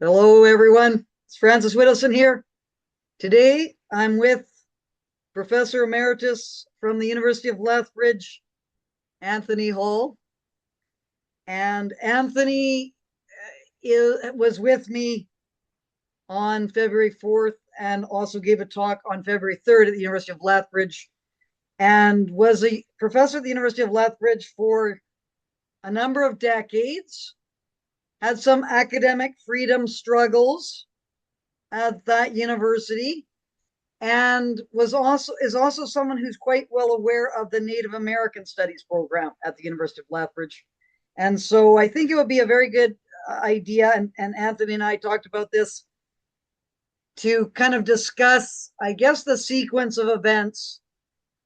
Hello, everyone. It's Francis Widdowson here. Today, I'm with Professor Emeritus from the University of Lethbridge, Anthony Hall. And Anthony was with me on February 4th and also gave a talk on February 3rd at the University of Lethbridge and was a professor at the University of Lethbridge for a number of decades, had some academic freedom struggles at that university, and is also someone who's quite well aware of the Native American Studies program at the University of Lethbridge. And so I think it would be a very good idea, and Anthony and I talked about this, to kind of discuss, I guess, the sequence of events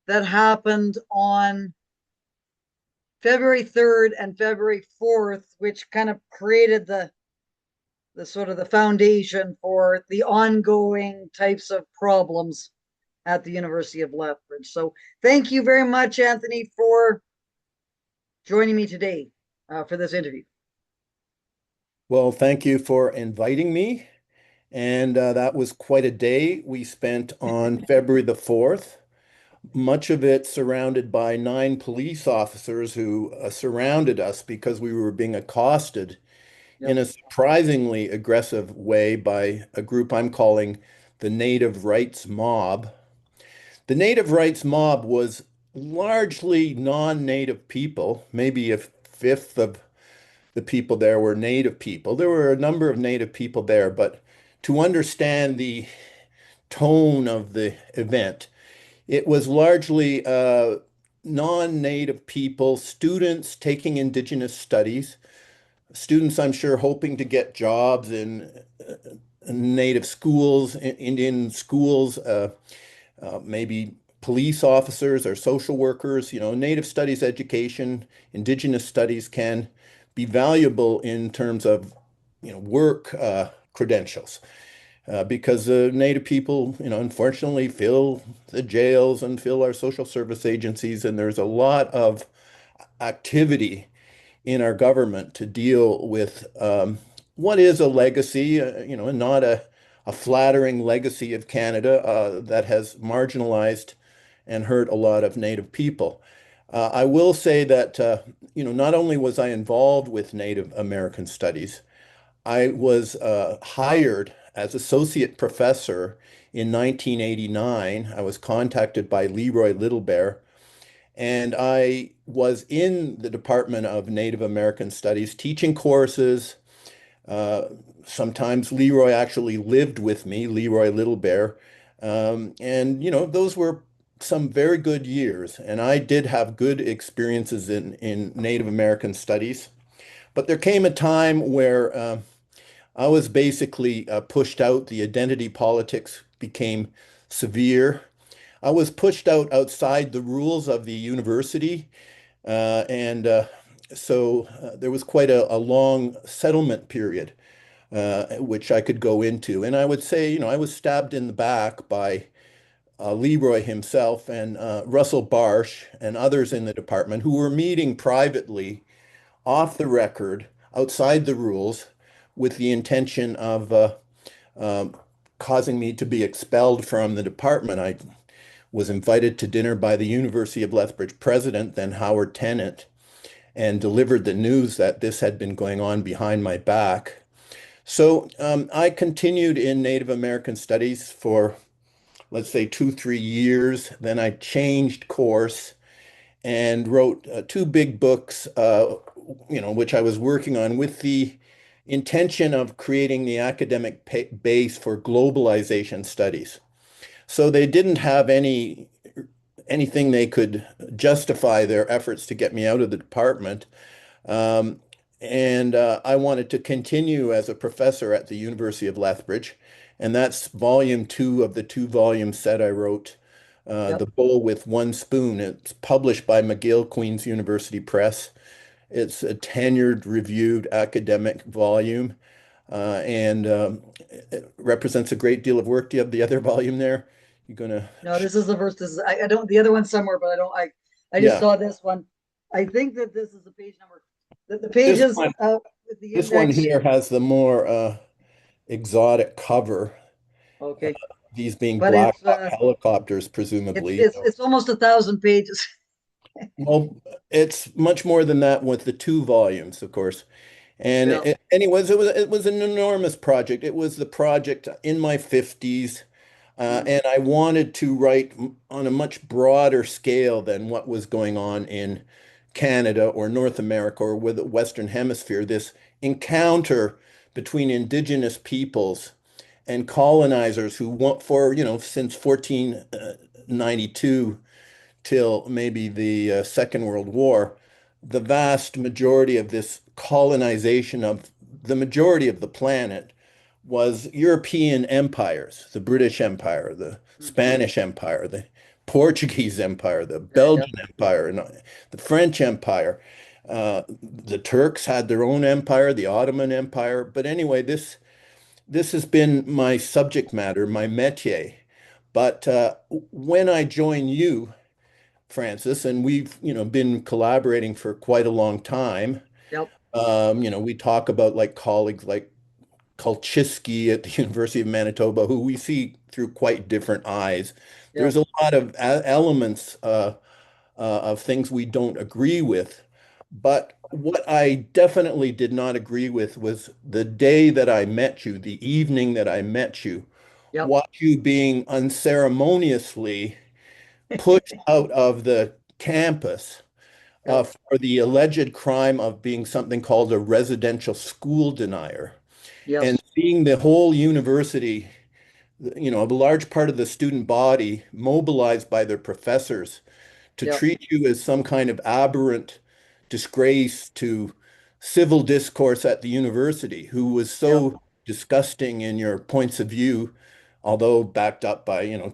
that happened on February 3rd and February 4th, which kind of created the sort of the foundation for the ongoing types of problems at the University of Lethbridge. So thank you very much, Anthony, for joining me today for this interview. Well, thank you for inviting me. And that was quite a day we spent on February the 4th, much of it surrounded by 9 police officers who surrounded us because we were being accosted in Yep. a surprisingly aggressive way by a group I'm calling the Native Rights Mob. The Native Rights Mob was largely non-Native people, maybe a fifth of the people there were Native people. There were a number of Native people there, but to understand the tone of the event, it was largely non-Native people, students taking Indigenous studies, students, I'm sure, hoping to get jobs in Native schools, Indian schools, maybe police officers or social workers. Native studies education, Indigenous studies can be valuable in terms of, work credentials. Because the Native people, unfortunately fill the jails and fill our social service agencies, and there's a lot of activity in our government to deal with what is a legacy, and not a flattering legacy of Canada that has marginalized and hurt a lot of Native people. I will say that, not only was I involved with Native American studies, I was hired as associate professor in 1989. I was contacted by Leroy Littlebear, and I was in the Department of Native American Studies teaching courses. Uh, Sometimes Leroy actually lived with me, Leroy Littlebear. And, those were some very good years. And I did have good experiences in Native American studies. But there came a time where I was basically pushed out. The identity politics became severe. I was pushed out outside the rules of the university. And so there was quite a long settlement period, which I could go into. And I would say, I was stabbed in the back by Leroy himself and Russell Barsh and others in the department who were meeting privately off the record, outside the rules, with the intention of uh, causing me to be expelled from the department. I was invited to dinner by the University of Lethbridge president, then Howard Tennant, and delivered the news that this had been going on behind my back. So I continued in Native American studies for, let's say, 2, 3 years. Then I changed course and wrote 2 big books, which I was working on with the intention of creating the academic base for globalization studies. So they didn't have anything they could justify their efforts to get me out of the department. Um, and I wanted to continue as a professor at the University of Lethbridge. And that's volume 2 of the 2-volume set I wrote, The Yep. Bowl with One Spoon. It's published by McGill Queen's University Press. It's a tenured, reviewed academic volume, and it represents a great deal of work. Do you have the other volume there? You're gonna, No, this is the first. This is I don't the other one somewhere, but I don't. I just yeah. saw this one. I think that this is the page number. The This pages one, with the this one index. here has the more exotic cover, Okay. these being But Black it's Hawk helicopters, it's presumably. it's it's almost 1,000 pages. Well, it's much more than that with the two volumes, of course. And Yeah. anyways, it was an enormous project. It was the project in my 50s, Mm, and I wanted to write on a much broader scale than what was going on in Canada or North America or with the Western Hemisphere. This encounter between indigenous peoples and colonizers who want for, since 1492 till maybe the Second World War, the vast majority of this colonization of the majority of the planet was European empires, the British Empire, the mm. Spanish Empire, the Portuguese Empire, the Yeah, yeah, Belgian Empire, and the French Empire. The Turks had their own empire, the Ottoman Empire. But anyway, this has been my subject matter, my métier. But when I join you, Francis, and we've, been collaborating for quite a long time. yep, We talk about like colleagues like Kulczycki at the University of Manitoba, who we see through quite different eyes. yep, There's a lot of elements of things we don't agree with. But what I definitely did not agree with was the day that I met you, the evening that I met you, yep, watch you being unceremoniously pushed out of the campus yep, for the alleged crime of being something called a residential school denier. And yes, seeing the whole university, a large part of the student body mobilized by their professors to yep, treat you as some kind of aberrant disgrace to civil discourse at the university, who was yep, so disgusting in your points of view, although backed up by,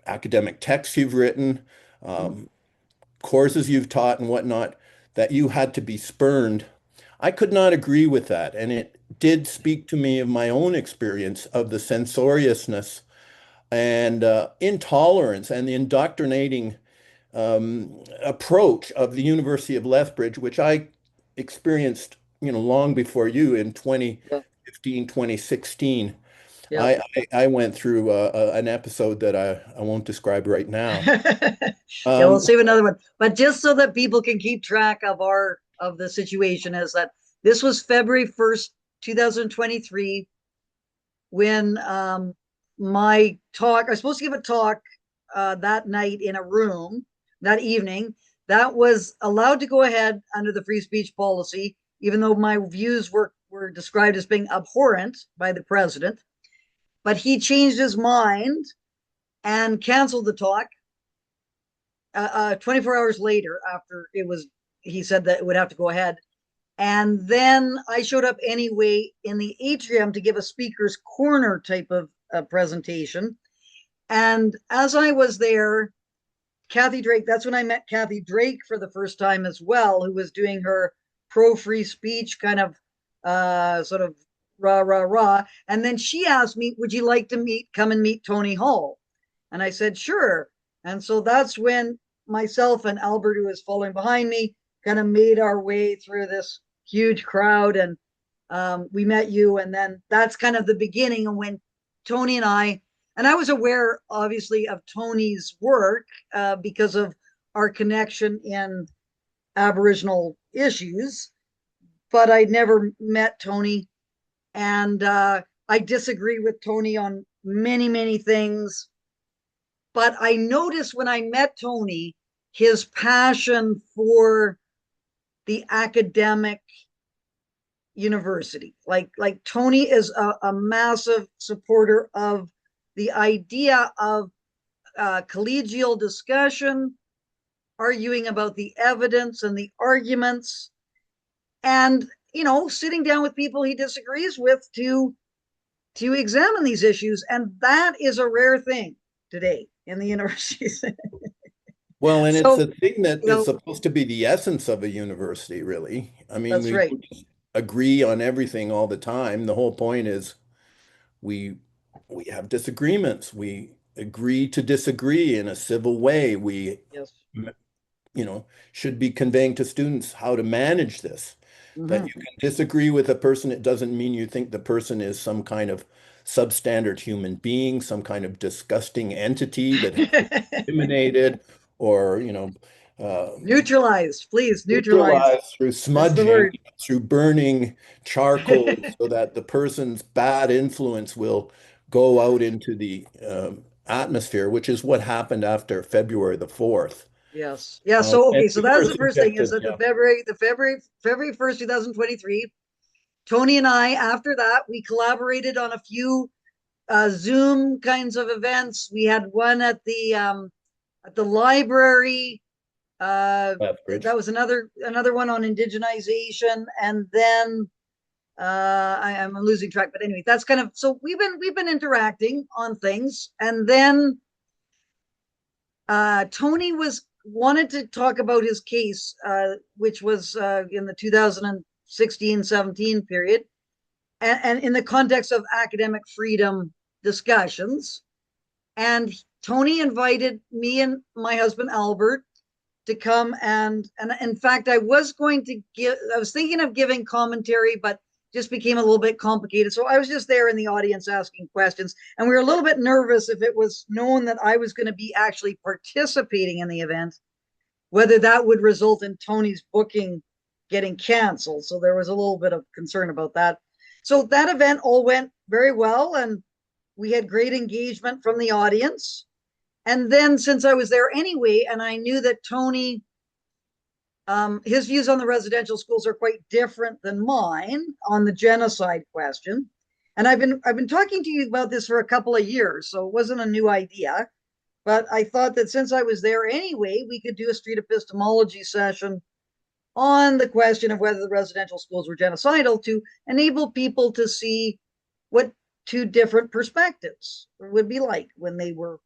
academic texts you've written, mm, um, courses you've taught and whatnot, that you had to be spurned. I could not agree with that. And it did speak to me of my own experience of the censoriousness and intolerance and the indoctrinating approach of the University of Lethbridge, which I experienced, long before you in yep, 2015, 2016. yep. I went through an episode that I won't describe right now. Yeah, we'll Um, save another one. But just so that people can keep track of the situation, is that this was February 1st, 2023, when my talk, I was supposed to give a talk that night in a room that evening. That was allowed to go ahead under the free speech policy, even though my views were described as being abhorrent by the president. But he changed his mind and canceled the talk 24 hours later after he said that it would have to go ahead. And then I showed up anyway in the atrium to give a speaker's corner type of presentation. And as I was there, Kathy Drake, that's when I met Kathy Drake for the first time as well, who was doing her pro free speech kind of sort of rah, rah, rah. And then she asked me, would you like to come and meet Tony Hall? And I said, sure. And so that's when myself and Albert, who was following behind me, kind of made our way through this huge crowd. And we met you. And then that's kind of the beginning of when Tony and I was aware, obviously, of Tony's work because of our connection in Aboriginal issues, but I'd never met Tony. And I disagree with Tony on many, many things. But I noticed when I met Tony, his passion for the academic university. Like Tony is a massive supporter of the idea of collegial discussion, arguing about the evidence and the arguments, and sitting down with people he disagrees with to examine these issues. And that is a rare thing today in the universities. well, and it's So, a thing that you is know, supposed to be the essence of a university, really. I mean, that's we right. don't just agree on everything all the time. The whole point is we we have disagreements. We agree to disagree in a civil way. We, Yes. should be conveying to students how to manage this. that Hmm. you can disagree with a person. It doesn't mean you think the person is some kind of substandard human being, some kind of disgusting entity that has been eliminated or, Neutralized, please, neutralized. neutralized through That's the smudging, word. through burning charcoal so that the person's bad influence will go out into the atmosphere, which is what happened after February the 4th. Yes. Yeah. So And okay. So we were that's the first thing is subjected, that yeah, February 1st, 2023. Tony and I, after that, we collaborated on a few Zoom kinds of events. We had one at the library. Lethbridge. That was another one on indigenization, and then I'm losing track. But anyway, that's kind of so we've been interacting on things, and then Tony was wanted to talk about his case, which was in the 2016-17 period, and in the context of academic freedom discussions. And Tony invited me and my husband Albert to come, and in fact I was thinking of giving commentary, but just became a little bit complicated, so I was just there in the audience asking questions, and we were a little bit nervous if it was known that I was going to be actually participating in the event, whether that would result in Tony's booking getting canceled. So there was a little bit of concern about that. So that event all went very well, and we had great engagement from the audience. And then, since I was there anyway, and I knew that Tony, his views on the residential schools are quite different than mine on the genocide question. And I've been talking to you about this for a couple of years, so it wasn't a new idea. But I thought that since I was there anyway, we could do a street epistemology session on the question of whether the residential schools were genocidal to enable people to see what two different perspectives would be like when we were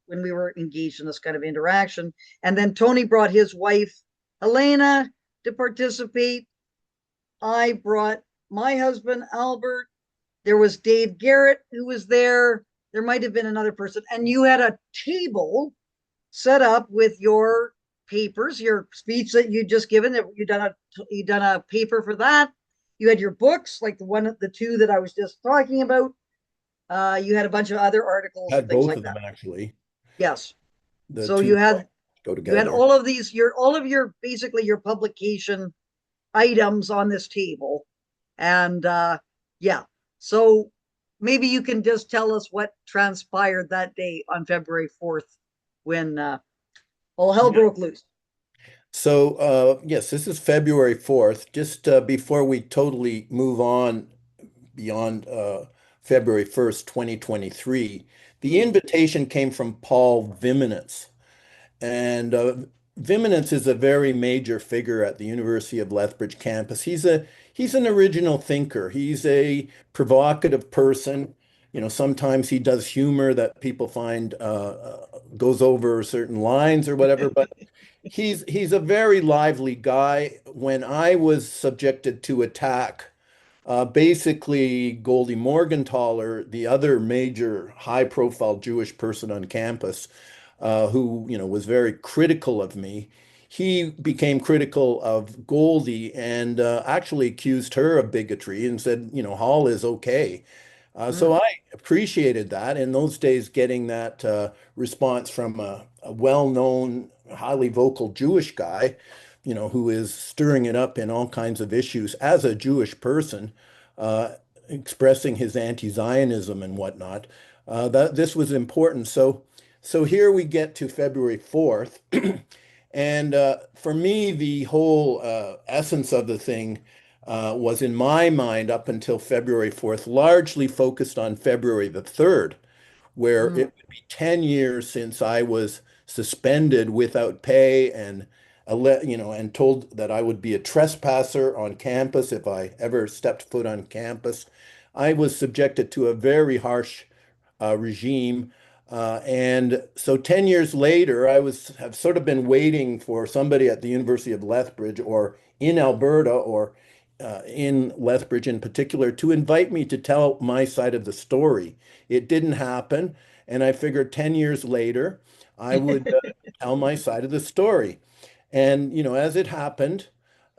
engaged in this kind of interaction. And then Tony brought his wife Helena to participate. I brought my husband Albert. There was Dave Garrett who was there. There might have been another person, and you had a table set up with your papers, your speech that you just given. That you done a paper for that. You had your books, like the two that I was just talking about. You had a bunch of other articles and Had things both like of that. them actually. Yes. The So two go you had together. all of these your all of your basically your publication items on this table, and yeah. So maybe you can just tell us what transpired that day on February 4th when all hell Yeah. broke loose. So, yes, this is February 4th. Just before we totally move on beyond February 1st, 2023, the Hmm. invitation came from Paul Viminitz. And Viminitz is a very major figure at the University of Lethbridge campus. He's an original thinker. He's a provocative person. Sometimes he does humor that people find goes over certain lines or whatever, but he's a very lively guy. When I was subjected to attack, basically Goldie Morgenthaler, the other major high-profile Jewish person on campus, who was very critical of me, he became critical of Goldie and actually accused her of bigotry and said, Hall is okay. So Mm. I appreciated that. In those days, getting that response from a well-known, highly vocal Jewish guy, who is stirring it up in all kinds of issues as a Jewish person, expressing his anti-Zionism and whatnot, that this was important. So here we get to February 4th. And for me, the whole essence of the thing was in my mind up until February 4th, largely focused on February the 3rd, where Mm. it would be 10 years since I was suspended without pay and and told that I would be a trespasser on campus if I ever stepped foot on campus. I was subjected to a very harsh regime. And so 10 years later, have sort of been waiting for somebody at the University of Lethbridge or in Alberta or in Lethbridge in particular to invite me to tell my side of the story. It didn't happen. And I figured 10 years later, I would tell my side of the story. And, as it happened,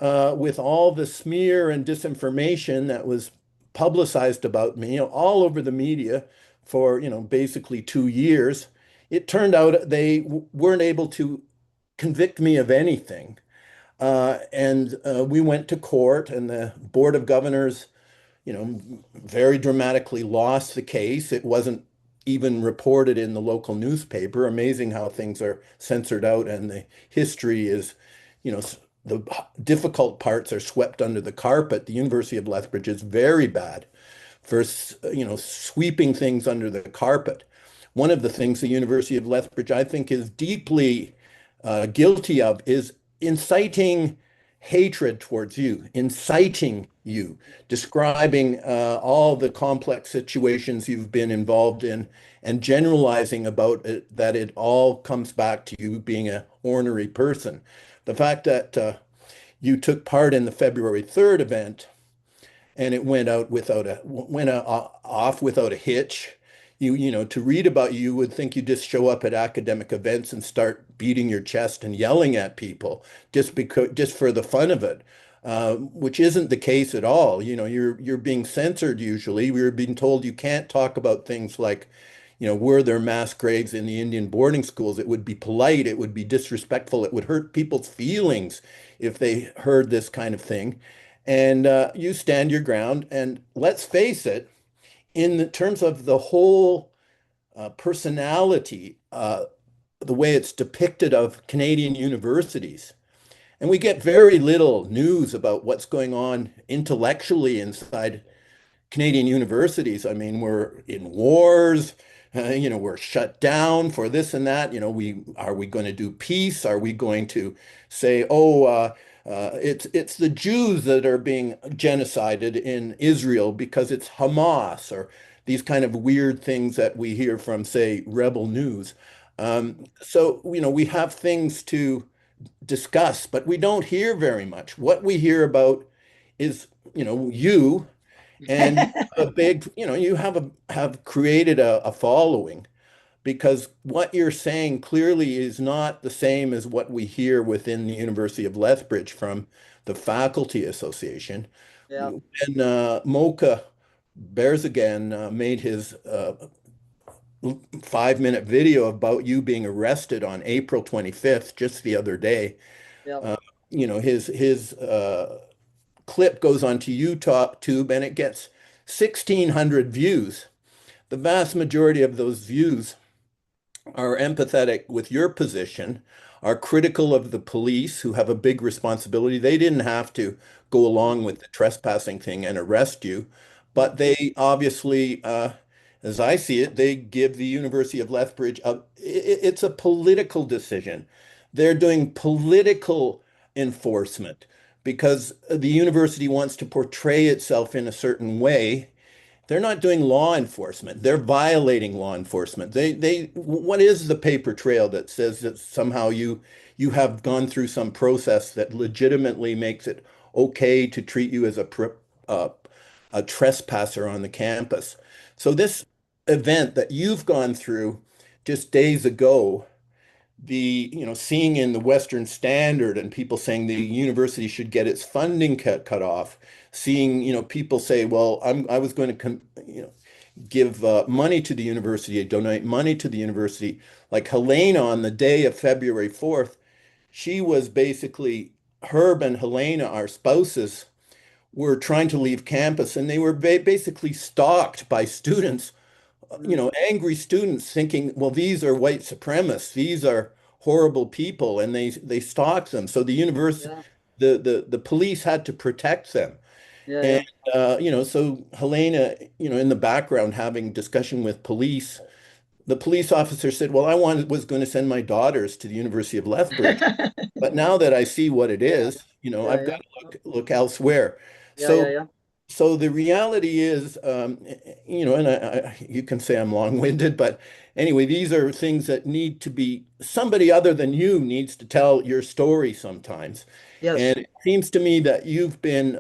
with all the smear and disinformation that was publicized about me, all over the media for, basically 2 years. It turned out they weren't able to convict me of anything. And we went to court, and the Board of Governors, very dramatically lost the case. It wasn't even reported in the local newspaper. Amazing how things are censored out, and the history is, the difficult parts are swept under the carpet. The University of Lethbridge is very bad for, sweeping things under the carpet. One of the things the University of Lethbridge, I think, is deeply guilty of is inciting hatred towards you, inciting you, describing all the complex situations you've been involved in, and generalizing about it, that it all comes back to you being a ornery person. The fact that you took part in the February 3rd event and it went off without a hitch. To read about you, you would think you just show up at academic events and start beating your chest and yelling at people just for the fun of it, which isn't the case at all. You're being censored usually. We're being told you can't talk about things like, were there mass graves in the Indian boarding schools? It would be polite, it would be disrespectful, it would hurt people's feelings if they heard this kind of thing. And you stand your ground. And let's face it, in the terms of the whole personality, the way it's depicted of Canadian universities, and we get very little news about what's going on intellectually inside Canadian universities. I mean, we're in wars, we're shut down for this and that. Are we going to do peace? Are we going to say, oh, it's the Jews that are being genocided in Israel because it's Hamas, or these kind of weird things that we hear from, say, Rebel News. So, we have things to discuss, but we don't hear very much. What we hear about is, you and you have a big, you have created a following, because what you're saying clearly is not the same as what we hear within the University of Lethbridge from the Faculty Association. Yeah, When Mocha Berzagan made his 5-minute video about you being arrested on April 25th, just the other day, yeah, uh, his clip goes onto YouTube and it gets 1,600 views. The vast majority of those views are empathetic with your position, are critical of the police who have a big responsibility. They didn't have to go along with the trespassing thing and arrest you, but they obviously, as I see it, they give the University of Lethbridge it's a political decision. They're doing political enforcement because the university wants to portray itself in a certain way. They're not doing law enforcement. They're violating law enforcement. What is the paper trail that says that somehow you have gone through some process that legitimately makes it okay to treat you as uh, a trespasser on the campus? So this event that you've gone through just days ago, seeing in the Western Standard and people saying the university should get its funding cut off, seeing, people say, well, I was going to, give money to the university, donate money to the university. Like Helena on the day of February 4th, she was basically, Herb and Helena, our spouses, were trying to leave campus, and they were basically stalked by students, mm, angry students thinking, well, these are white supremacists, these are horrible people, and they stalked them. So the universe, yeah, the police had to protect them. yeah, And yeah. so Helena, in the background having discussion with police, the police officer said, well, was going to send my daughters to the University of Lethbridge, but now that I see what it Yeah, is, yeah, I've got yeah, to look elsewhere. yeah, yeah, So yeah. so the reality is, and you can say I'm long-winded, but anyway, these are things that need to be, somebody other than you needs to tell your story sometimes. Yes, And it seems to me that you've been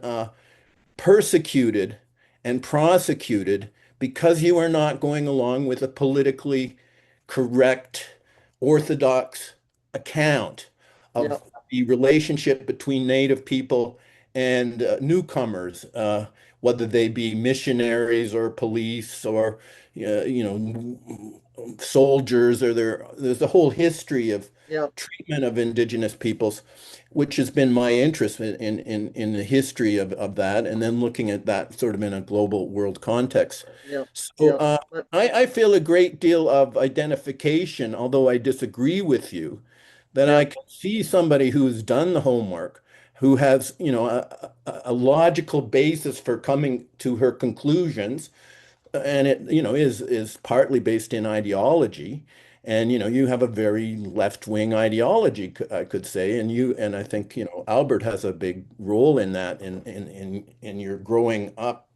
persecuted and prosecuted because you are not going along with a politically correct, orthodox account yeah, of the relationship between Native people and newcomers, whether they be missionaries or police or soldiers, or there's a whole history of yeah, treatment of indigenous peoples, which has been my interest in the history of that, and then looking at that sort of in a global world context. yeah, So yeah. But I feel a great deal of identification, although I disagree with you, that yeah, I can see somebody who's done the homework, who has, a logical basis for coming to her conclusions, and it, is partly based in ideology. And, you have a very left-wing ideology, I could say, and I think, Albert has a big role in that, in your growing up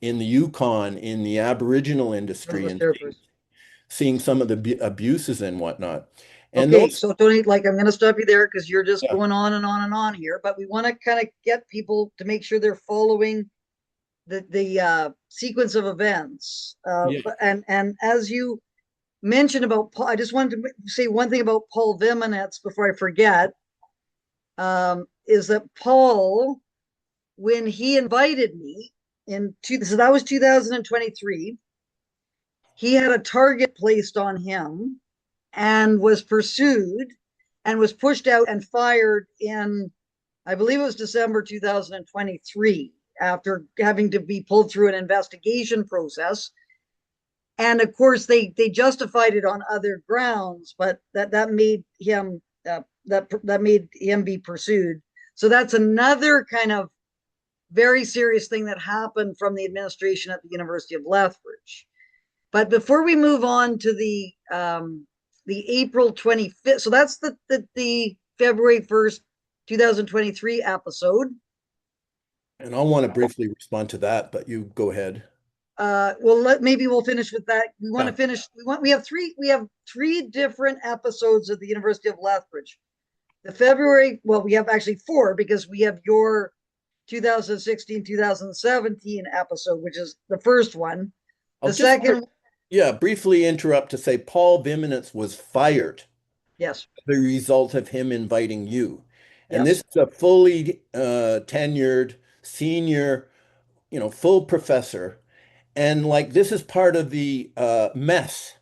in the Yukon, in the Aboriginal as industry, the and chairperson. seeing some of the abuses and whatnot. And Okay, those, so Tony, like I'm going to stop you there because you're just yeah, going on and on and on here. But we want to kind of get people to make sure they're following the sequence of events. yeah, And as you mentioned about Paul, I just wanted to say one thing about Paul Viminetz before I forget. Is that Paul, when he invited me so that was 2023, he had a target placed on him and was pursued and was pushed out and fired in, I believe it was December 2023, after having to be pulled through an investigation process. And of course, they justified it on other grounds, but that made him that made him be pursued. So that's another kind of very serious thing that happened from the administration at the University of Lethbridge. But before we move on to the April 25th, so that's the February 1st, 2023 episode. and I'll want to briefly respond to that, but you go ahead. Well, maybe we'll finish with that. We want to Yeah. finish. We have three different episodes of the University of Lethbridge. The February, well, we have actually four because we have your 2016-2017 episode, which is the first one. I'll The just, second, yeah, briefly interrupt to say Paul Viminitz was fired yes, the result of him inviting you. And this yes, is a fully tenured senior, full professor. And like this is part of the mess,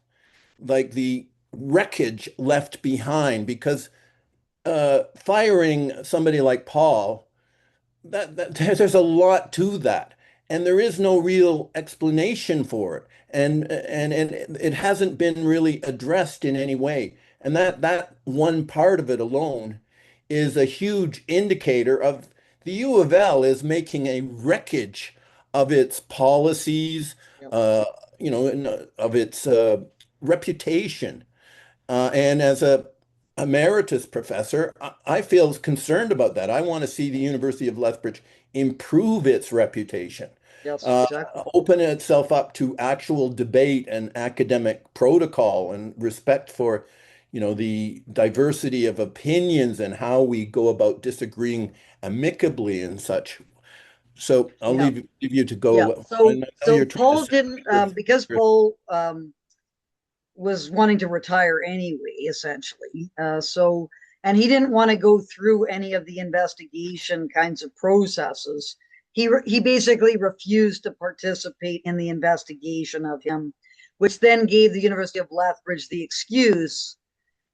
like the wreckage left behind, because firing somebody like Paul, that there's a lot to that, and there is no real explanation for it, and it hasn't been really addressed in any way, and that one part of it alone is a huge indicator of the U of L is making a wreckage of its policies, yep, uh, of its reputation, and as a emeritus professor, I feel concerned about that. I want to see the University of Lethbridge improve its reputation, yes, uh, exactly. open itself up to actual debate and academic protocol and respect for, the diversity of opinions and how we go about disagreeing amicably and such. So I'll Yeah, leave you to yeah. go. I So know you're trying to Paul say didn't because Paul was wanting to retire anyway, essentially. And he didn't want to go through any of the investigation kinds of processes. He basically refused to participate in the investigation of him, which then gave the University of Lethbridge the excuse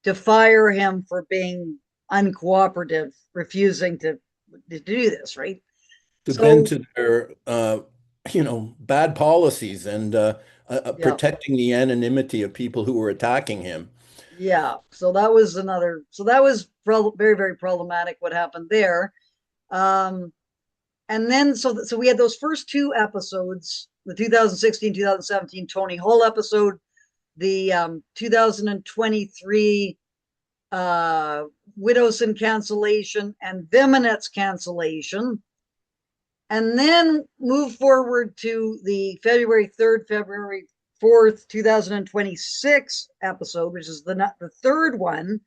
to fire him for being uncooperative, refusing to do this, right? to bend So to their bad policies and yeah, protecting the anonymity of people who were attacking him. yeah. So that was very, very problematic what happened there. Um, and then so we had those first two episodes, the 2016-2017 Tony Hall episode, the 2023 Widdowson cancellation and Viminetz cancellation, and then move forward to the February 3rd, February 4th, 2026 episode, which is the third one,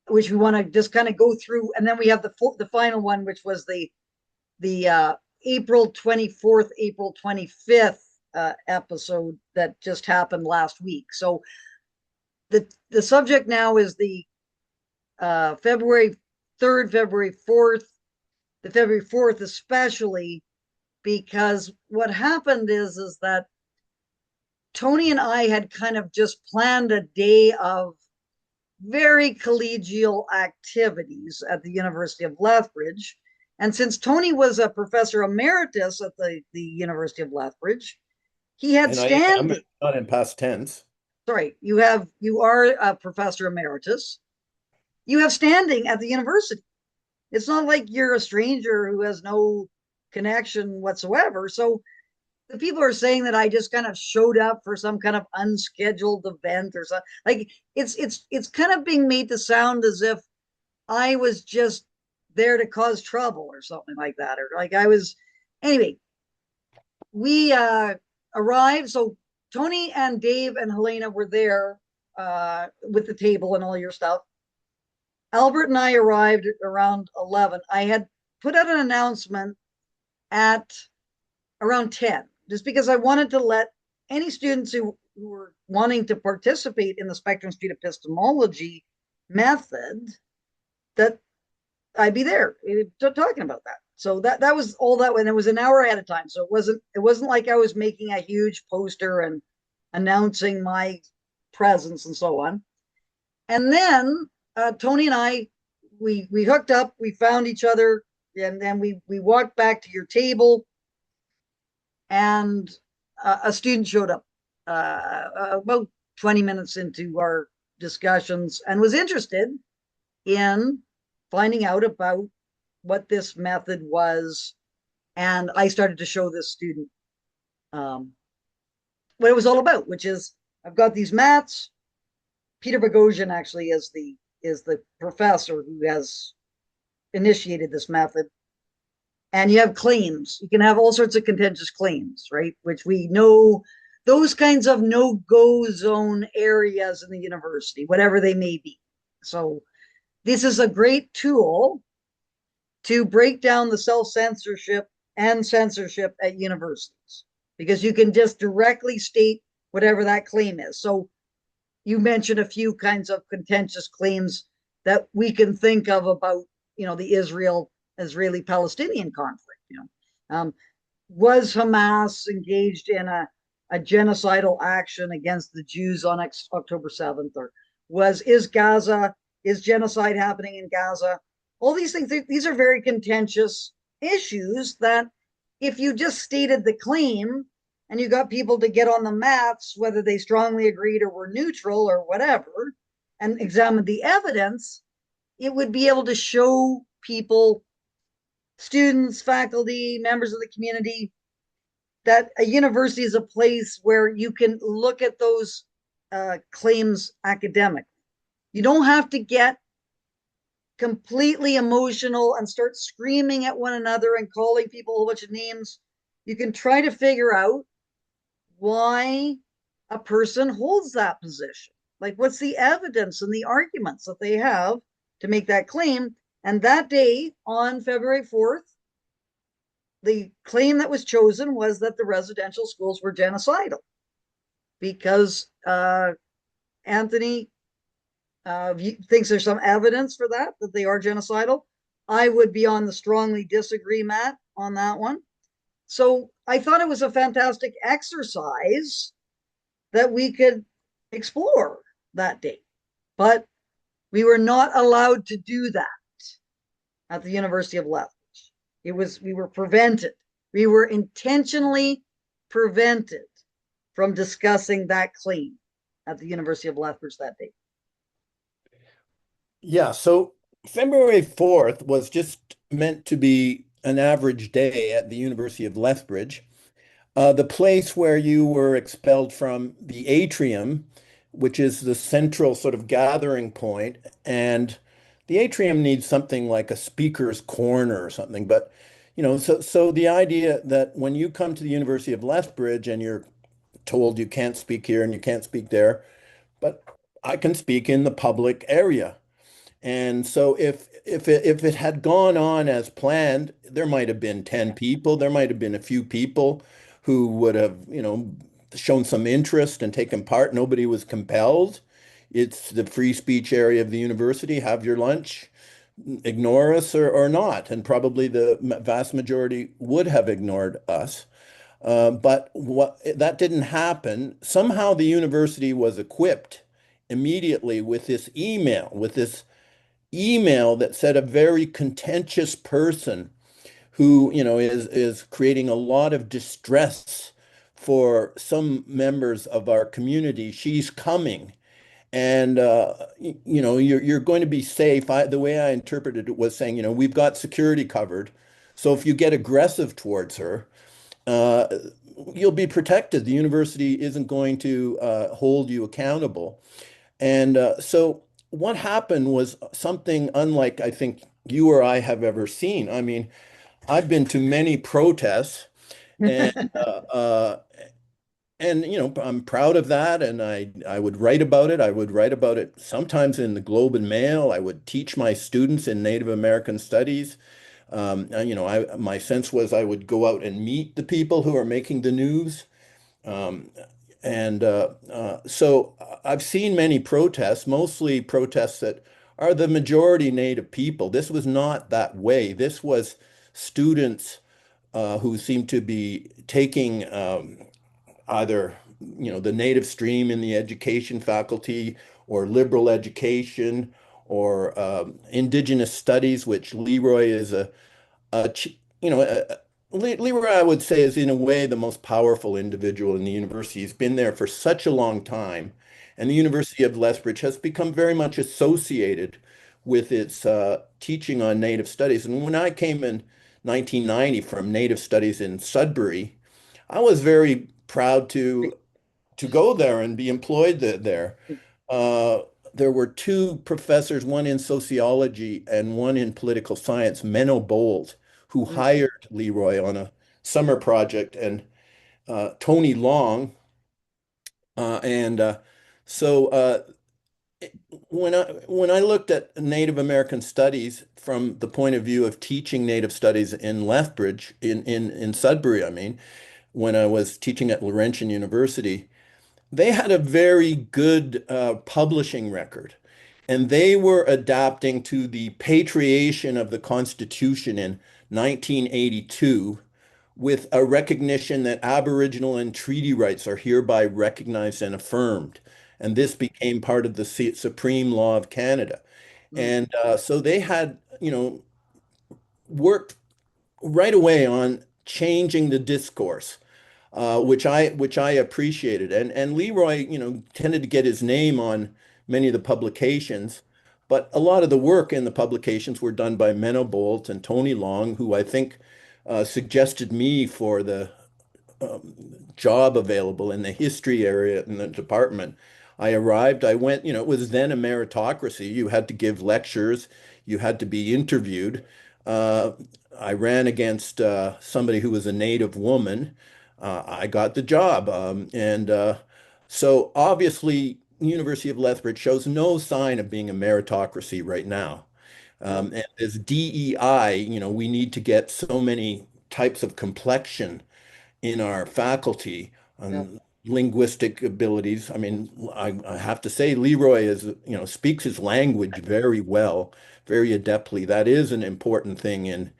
which we want to just kind of go through, and then we have the final one, which was the April 24th, April 25th episode that just happened last week. So the subject now is the February 3rd, February 4th, the February 4th especially, because what happened is that Tony and I had kind of just planned a day of very collegial activities at the University of Lethbridge. And since Tony was a professor emeritus at the University of Lethbridge, he had And I am, standing. not in past tense. Sorry, you are a professor emeritus. You have standing at the university. It's not like you're a stranger who has no connection whatsoever. So the people are saying that I just kind of showed up for some kind of unscheduled event or something. Like it's kind of being made to sound as if I was just there to cause trouble or something like that, or like I was. Anyway, we arrived. So Tony and Dave and Helena were there with the table and all your stuff. Albert and I arrived around 11. I had put out an announcement at around 10, just because I wanted to let any students who were wanting to participate in the spectrum street epistemology method, that I'd be there talking about that. So that was all that, and it was an hour ahead of time. So it wasn't like I was making a huge poster and announcing my presence and so on. And then Tony and I, we hooked up, we found each other, and then we walked back to your table, and a student showed up about 20 minutes into our discussions and was interested in finding out about what this method was. And I started to show this student what it was all about, which is I've got these mats. Peter Boghossian actually is the professor who has initiated this method. And you have claims. You can have all sorts of contentious claims, right? Which we know, those kinds of no-go zone areas in the university, whatever they may be. So this is a great tool to break down the self-censorship and censorship at universities, because you can just directly state whatever that claim is. So you mentioned a few kinds of contentious claims that we can think of about, the Israeli-Palestinian conflict. Was Hamas engaged in a genocidal action against the Jews on October 7th, or is genocide happening in Gaza? All these things, these are very contentious issues that if you just stated the claim and you got people to get on the mats, whether they strongly agreed or were neutral or whatever, and examined the evidence, it would be able to show people, students, faculty, members of the community, that a university is a place where you can look at those claims academically. You don't have to get completely emotional and start screaming at one another and calling people a whole bunch of names. You can try to figure out why a person holds that position. Like, what's the evidence and the arguments that they have to make that claim? And that day, on February 4th, the claim that was chosen was that the residential schools were genocidal, because Anthony thinks there's some evidence for that they are genocidal. I would be on the strongly disagree mat on that one. So I thought it was a fantastic exercise that we could explore that day. But we were not allowed to do that at the University of Lethbridge. We were prevented. We were intentionally prevented from discussing that claim at the University of Lethbridge that day. Yeah, so February 4th was just meant to be an average day at the University of Lethbridge. The place where you were expelled from, the atrium, which is the central sort of gathering point, and the atrium needs something like a speaker's corner or something. But so the idea that when you come to the University of Lethbridge and you're told you can't speak here and you can't speak there, but I can speak in the public area. And so if it had gone on as planned, there might have been 10 people, there might have been a few people who would have, shown some interest and taken part. Nobody was compelled. It's the free speech area of the university. Have your lunch, ignore us or not. And probably the vast majority would have ignored us. But what that didn't happen. Somehow the university was equipped immediately with this email that said a very contentious person who, is creating a lot of distress for some members of our community. She's coming. And you're going to be safe. The way I interpreted it was saying, we've got security covered. So if you get aggressive towards her, uh, you'll be protected. The university isn't going to hold you accountable. And so what happened was something unlike I think you or I have ever seen. I mean, I've been to many protests, and I'm proud of that, and I would write about it. I would write about it sometimes in the Globe and Mail. I would teach my students in Native American studies. My sense was I would go out and meet the people who are making the news. Um, so I've seen many protests, mostly protests that are the majority Native people. This was not that way. This was students who seemed to be taking either the native stream in the education faculty or liberal education or indigenous studies, which Leroy is a ch- you know Leroy, I would say, is in a way the most powerful individual in the university. He's been there for such a long time, and the University of Lethbridge has become very much associated with its teaching on Native studies. And when I came in 1990 from Native Studies in Sudbury, I was very proud to go there and be employed there. Uh, there were two professors, one in sociology and one in political science, Menno Bold, who hired Leroy on a summer project, and Tony Long. And so when I looked at Native American studies from the point of view of teaching Native studies in Lethbridge, in Sudbury, I mean, when I was teaching at Laurentian University, they had a very good publishing record, and they were adapting to the patriation of the Constitution in 1982 with a recognition that Aboriginal and treaty rights are hereby recognized and affirmed. And this became part of the supreme law of Canada. And so they had, worked right away on changing the discourse, which I appreciated. And Leroy, tended to get his name on many of the publications, but a lot of the work in the publications were done by Menno Bolt and Tony Long, who I think suggested me for the job available in the history area in the department. I arrived, I went, it was then a meritocracy. You had to give lectures, you had to be interviewed. Uh, I ran against somebody who was a Native woman. I got the job. So obviously, University of Lethbridge shows no sign of being a meritocracy right now. And as DEI, we need to get so many types of complexion in our faculty on linguistic abilities. I mean, I have to say, Leroy speaks his language very well, very adeptly. That is an important thing in,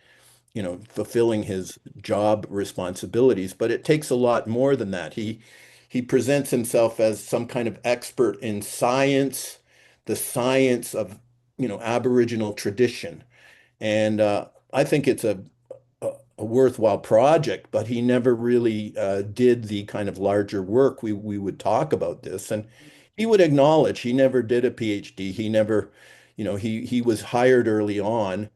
fulfilling his job responsibilities, but it takes a lot more than that. He presents himself as some kind of expert in science, the science of, Aboriginal tradition. And I think it's a worthwhile project, but he never really did the kind of larger work. We would talk about this, and he would acknowledge he never did a PhD. He never, he was hired early on,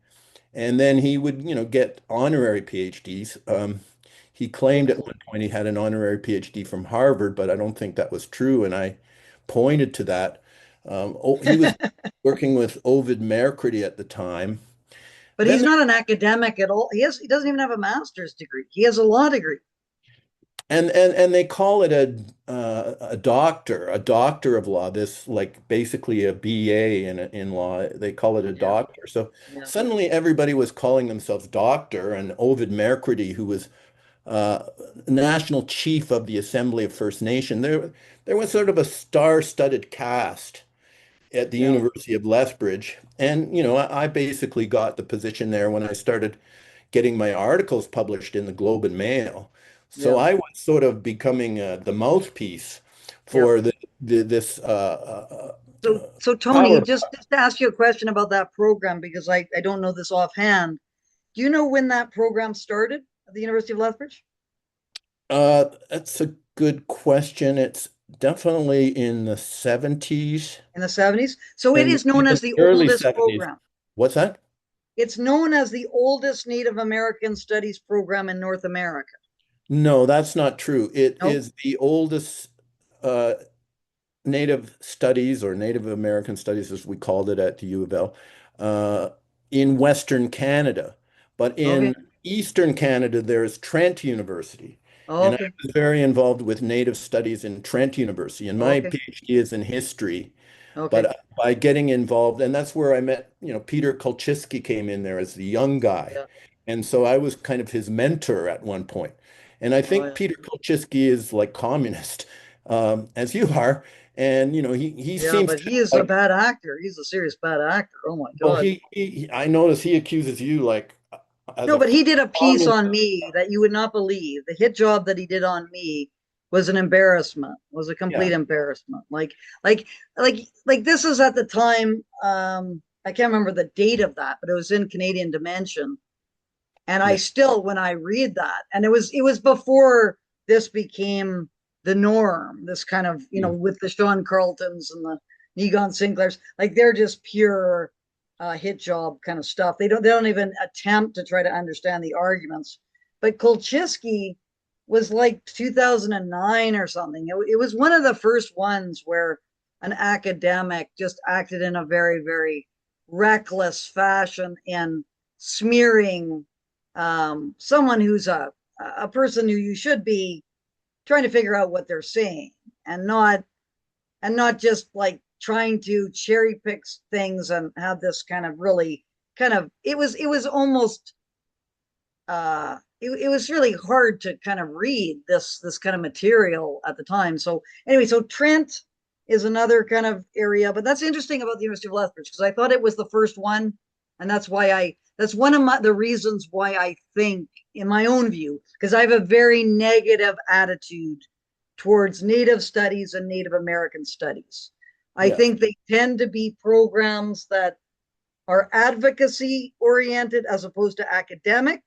and then he would, get honorary PhDs. He claimed at one point he had an honorary PhD from Harvard, but I don't think that was true, and I pointed to that. He was working with Ovid Mercredi at the time. But he's Then not an academic at all. He doesn't even have a master's degree. He has a law degree. And they call it a doctor of law. This like basically a BA in law. They call it a Yeah, doctor. So yeah. suddenly everybody was calling themselves doctor. And Ovid Mercredi, who was uh, national chief of the Assembly of First Nation, there was sort of a star-studded cast. at the Yeah. University of Lethbridge. And, I basically got the position there when I started getting my articles published in the Globe and Mail. So Yeah. I was sort of becoming the mouthpiece Yeah. for this So Tony, power. just to ask you a question about that program because I don't know this offhand. Do you know when that program started at the University of Lethbridge? That's a good question. It's definitely in the 70s In the 70s. So it and is known even as the the early oldest 70s. program. What's that? It's known as the oldest Native American studies program in North America. No, that's not true. It No? is the oldest uh, Native studies or Native American studies, as we called it at the U of L, uh, in Western Canada. But Okay. in Eastern Canada, there's Trent University. And I Okay. was very involved with Native studies in Trent University. And my Okay. PhD is in history. But Okay. by getting involved, and that's where I met, Peter Kulczycki came in there as the young guy. Yeah. And so I was kind of his mentor at one point. And I Oh, think yeah. Peter Kulczycki is like communist, as you are. And, he Yeah, seems but to he is a like, bad actor. He's a serious bad actor. Oh my well, God. I notice he accuses you like as No, a but he did a piece communist. on me that you would not believe. The hit job that he did on me was an embarrassment, was a Yeah, complete embarrassment. Like, like this is at the time, I can't remember the date of that, but it was in Canadian Dimension. And I yeah, still, when I read that, and it was before this became the norm, this kind of, mm, with the Sean Carltons and the Egon Sinclairs, like they're just pure hit job kind of stuff. They don't even attempt to try to understand the arguments. But Kolchiski was like 2009 or something. It was one of the first ones where an academic just acted in a very, very reckless fashion in smearing someone who's a person who you should be trying to figure out what they're saying and not just like trying to cherry pick things and have this kind of really kind of it was almost it was really hard to kind of read this kind of material at the time. So anyway, so Trent is another kind of area, but that's interesting about the University of Lethbridge because I thought it was the first one, and that's one of the reasons why I think, in my own view, because I have a very negative attitude towards Native studies and Native American studies. I yeah, think they tend to be programs that are advocacy oriented as opposed to academic.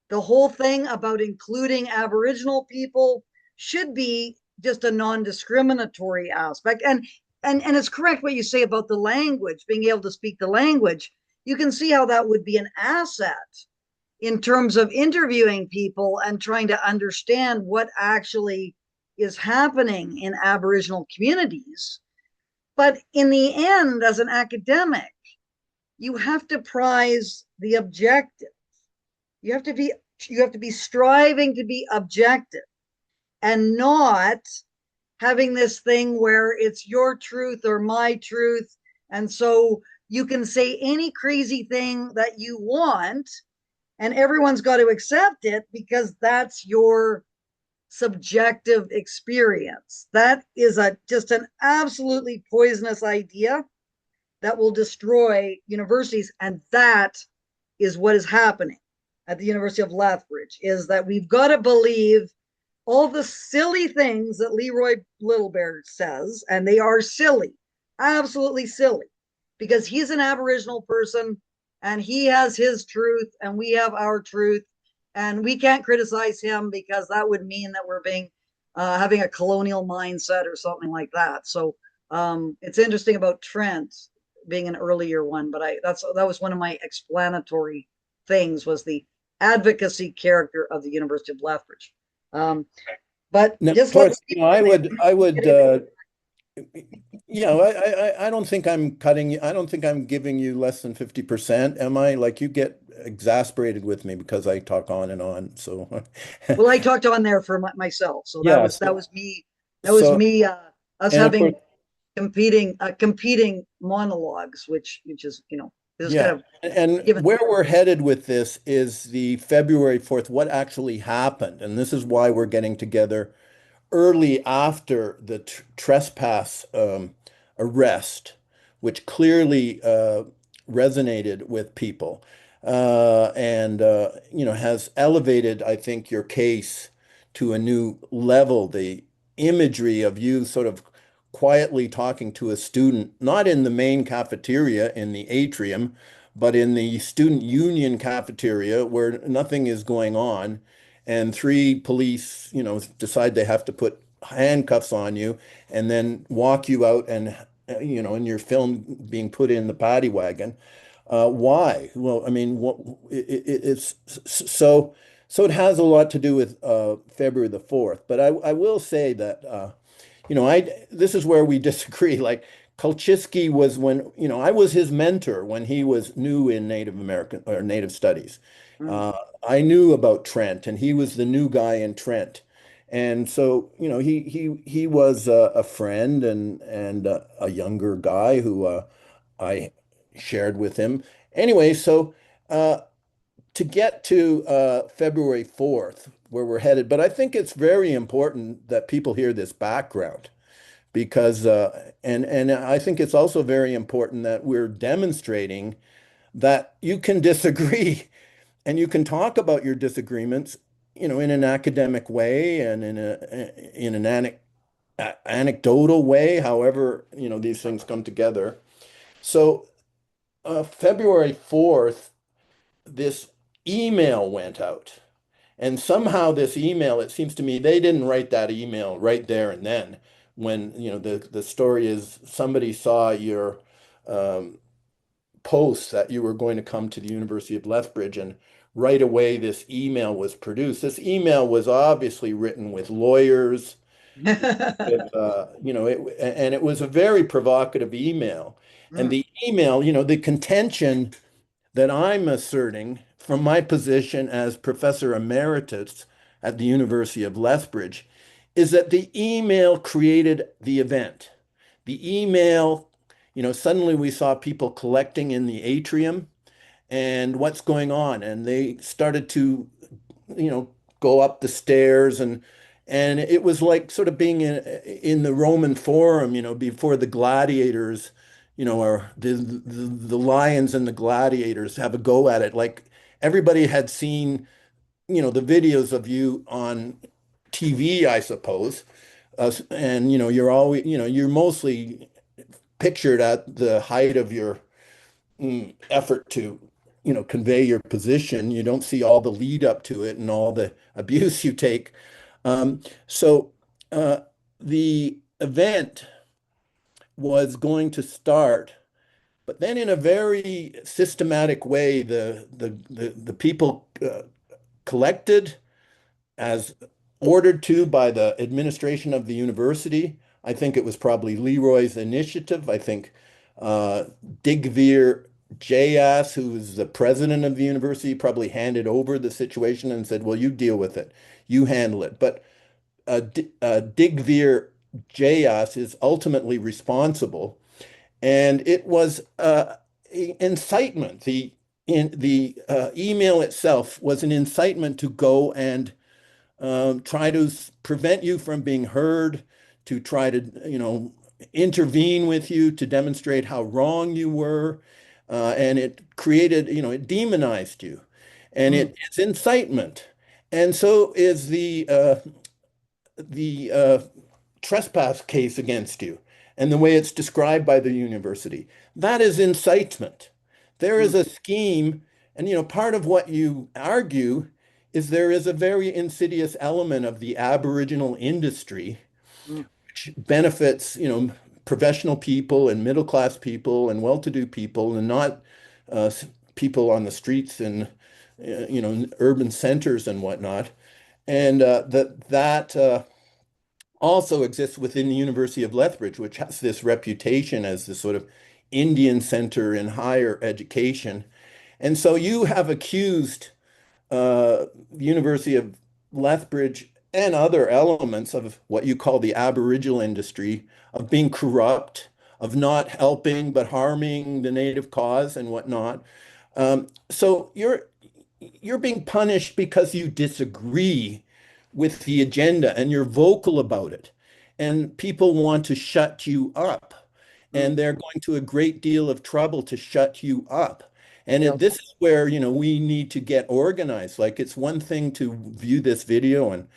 The whole thing about including Aboriginal people should be just a non-discriminatory aspect. And it's correct what you say about the language, being able to speak the language. You can see how that would be an asset in terms of interviewing people and trying to understand what actually is happening in Aboriginal communities. But in the end, as an academic, you have to prize the objective. You have to be you have to be striving to be objective and not having this thing where it's your truth or my truth. And so you can say any crazy thing that you want, and everyone's got to accept it because that's your subjective experience. That is just an absolutely poisonous idea that will destroy universities. And that is what is happening at the University of Lethbridge, is that we've got to believe all the silly things that Leroy Littlebear says, and they are silly, absolutely silly, because he's an Aboriginal person and he has his truth and we have our truth, and we can't criticize him because that would mean that we're being having a colonial mindset or something like that. So it's interesting about Trent being an earlier one, but that was one of my explanatory things, was the advocacy character of the University of Lethbridge. Um, but now, of just let's course, keep I would, getting I don't think I'm cutting you. I don't think I'm giving you less than 50%. Am I? Like you get exasperated with me because I talk on and on. So, well, I talked on there for myself, so that yeah. was that was me. That was So, me. Us and of course, having competing monologues, which is this is kind yeah. of And given. where we're headed with this is the February 4th, what actually happened. And this is why we're getting together early after the trespass arrest, which clearly resonated with people and has elevated, I think, your case to a new level. The imagery of you sort of quietly talking to a student, not in the main cafeteria in the atrium, but in the student union cafeteria where nothing is going on, and three police, decide they have to put handcuffs on you and then walk you out and, in your film being put in the paddy wagon. Why? Well, I mean, it's so it has a lot to do with February the 4th. But I will say that this is where we disagree. Like Kolchitsky was when, I was his mentor when he was new in Native American or Native Studies. Mm. Uh, I knew about Trent, and he was the new guy in Trent. And so, he was a friend and a younger guy who I shared with him. Anyway, so to get to February 4th, where we're headed, but I think it's very important that people hear this background because, and I think it's also very important that we're demonstrating that you can disagree and you can talk about your disagreements, in an academic way and in an anecdotal way, however, these things come together. So February 4th, this email went out. And somehow this email, it seems to me, they didn't write that email right there and then. When, the story is somebody saw your um, post that you were going to come to the University of Lethbridge, and right away this email was produced. This email was obviously written with lawyers, with, and it was a very provocative email. And Mm. the email, the contention that I'm asserting from my position as professor emeritus at the University of Lethbridge is that the email created the event. The email, suddenly we saw people collecting in the atrium and what's going on. And they started to, you know, go up the stairs and it was like sort of being in the Roman Forum, before the gladiators, or the lions and the gladiators have a go at it. Like everybody had seen, the videos of you on TV, I suppose. And you're always, you're mostly pictured at the height of your effort to, convey your position. You don't see all the lead up to it and all the abuse you take. So the event was going to start, but then in a very systematic way, the people collected as ordered to by the administration of the university. I think it was probably Leroy's initiative. I think uh, Digvir Jayas, who was the president of the university, probably handed over the situation and said, well, you deal with it, you handle it. But Digvir Jayas is ultimately responsible. And it was incitement. The email itself was an incitement to go and try to prevent you from being heard, to try to, intervene with you, to demonstrate how wrong you were. And it created, it demonized you. And Mm. it's incitement. And so is the trespass case against you and the way it's described by the university. That is incitement. There is Mm. a scheme, and part of what you argue is there is a very insidious element of the Aboriginal industry Mm. which benefits, professional people and middle class people and well-to-do people and not uh, people on the streets and urban centers and whatnot. And that also exists within the University of Lethbridge, which has this reputation as the sort of Indian center in higher education. And so you have accused the University of Lethbridge and other elements of what you call the Aboriginal industry of being corrupt, of not helping but harming the native cause and whatnot. So you're being punished because you disagree with the agenda and you're vocal about it. And people want to shut you up. mm, and they're going to a great deal of trouble to shut you up. And yeah, this is where, we need to get organized. Like, it's one thing to view this video and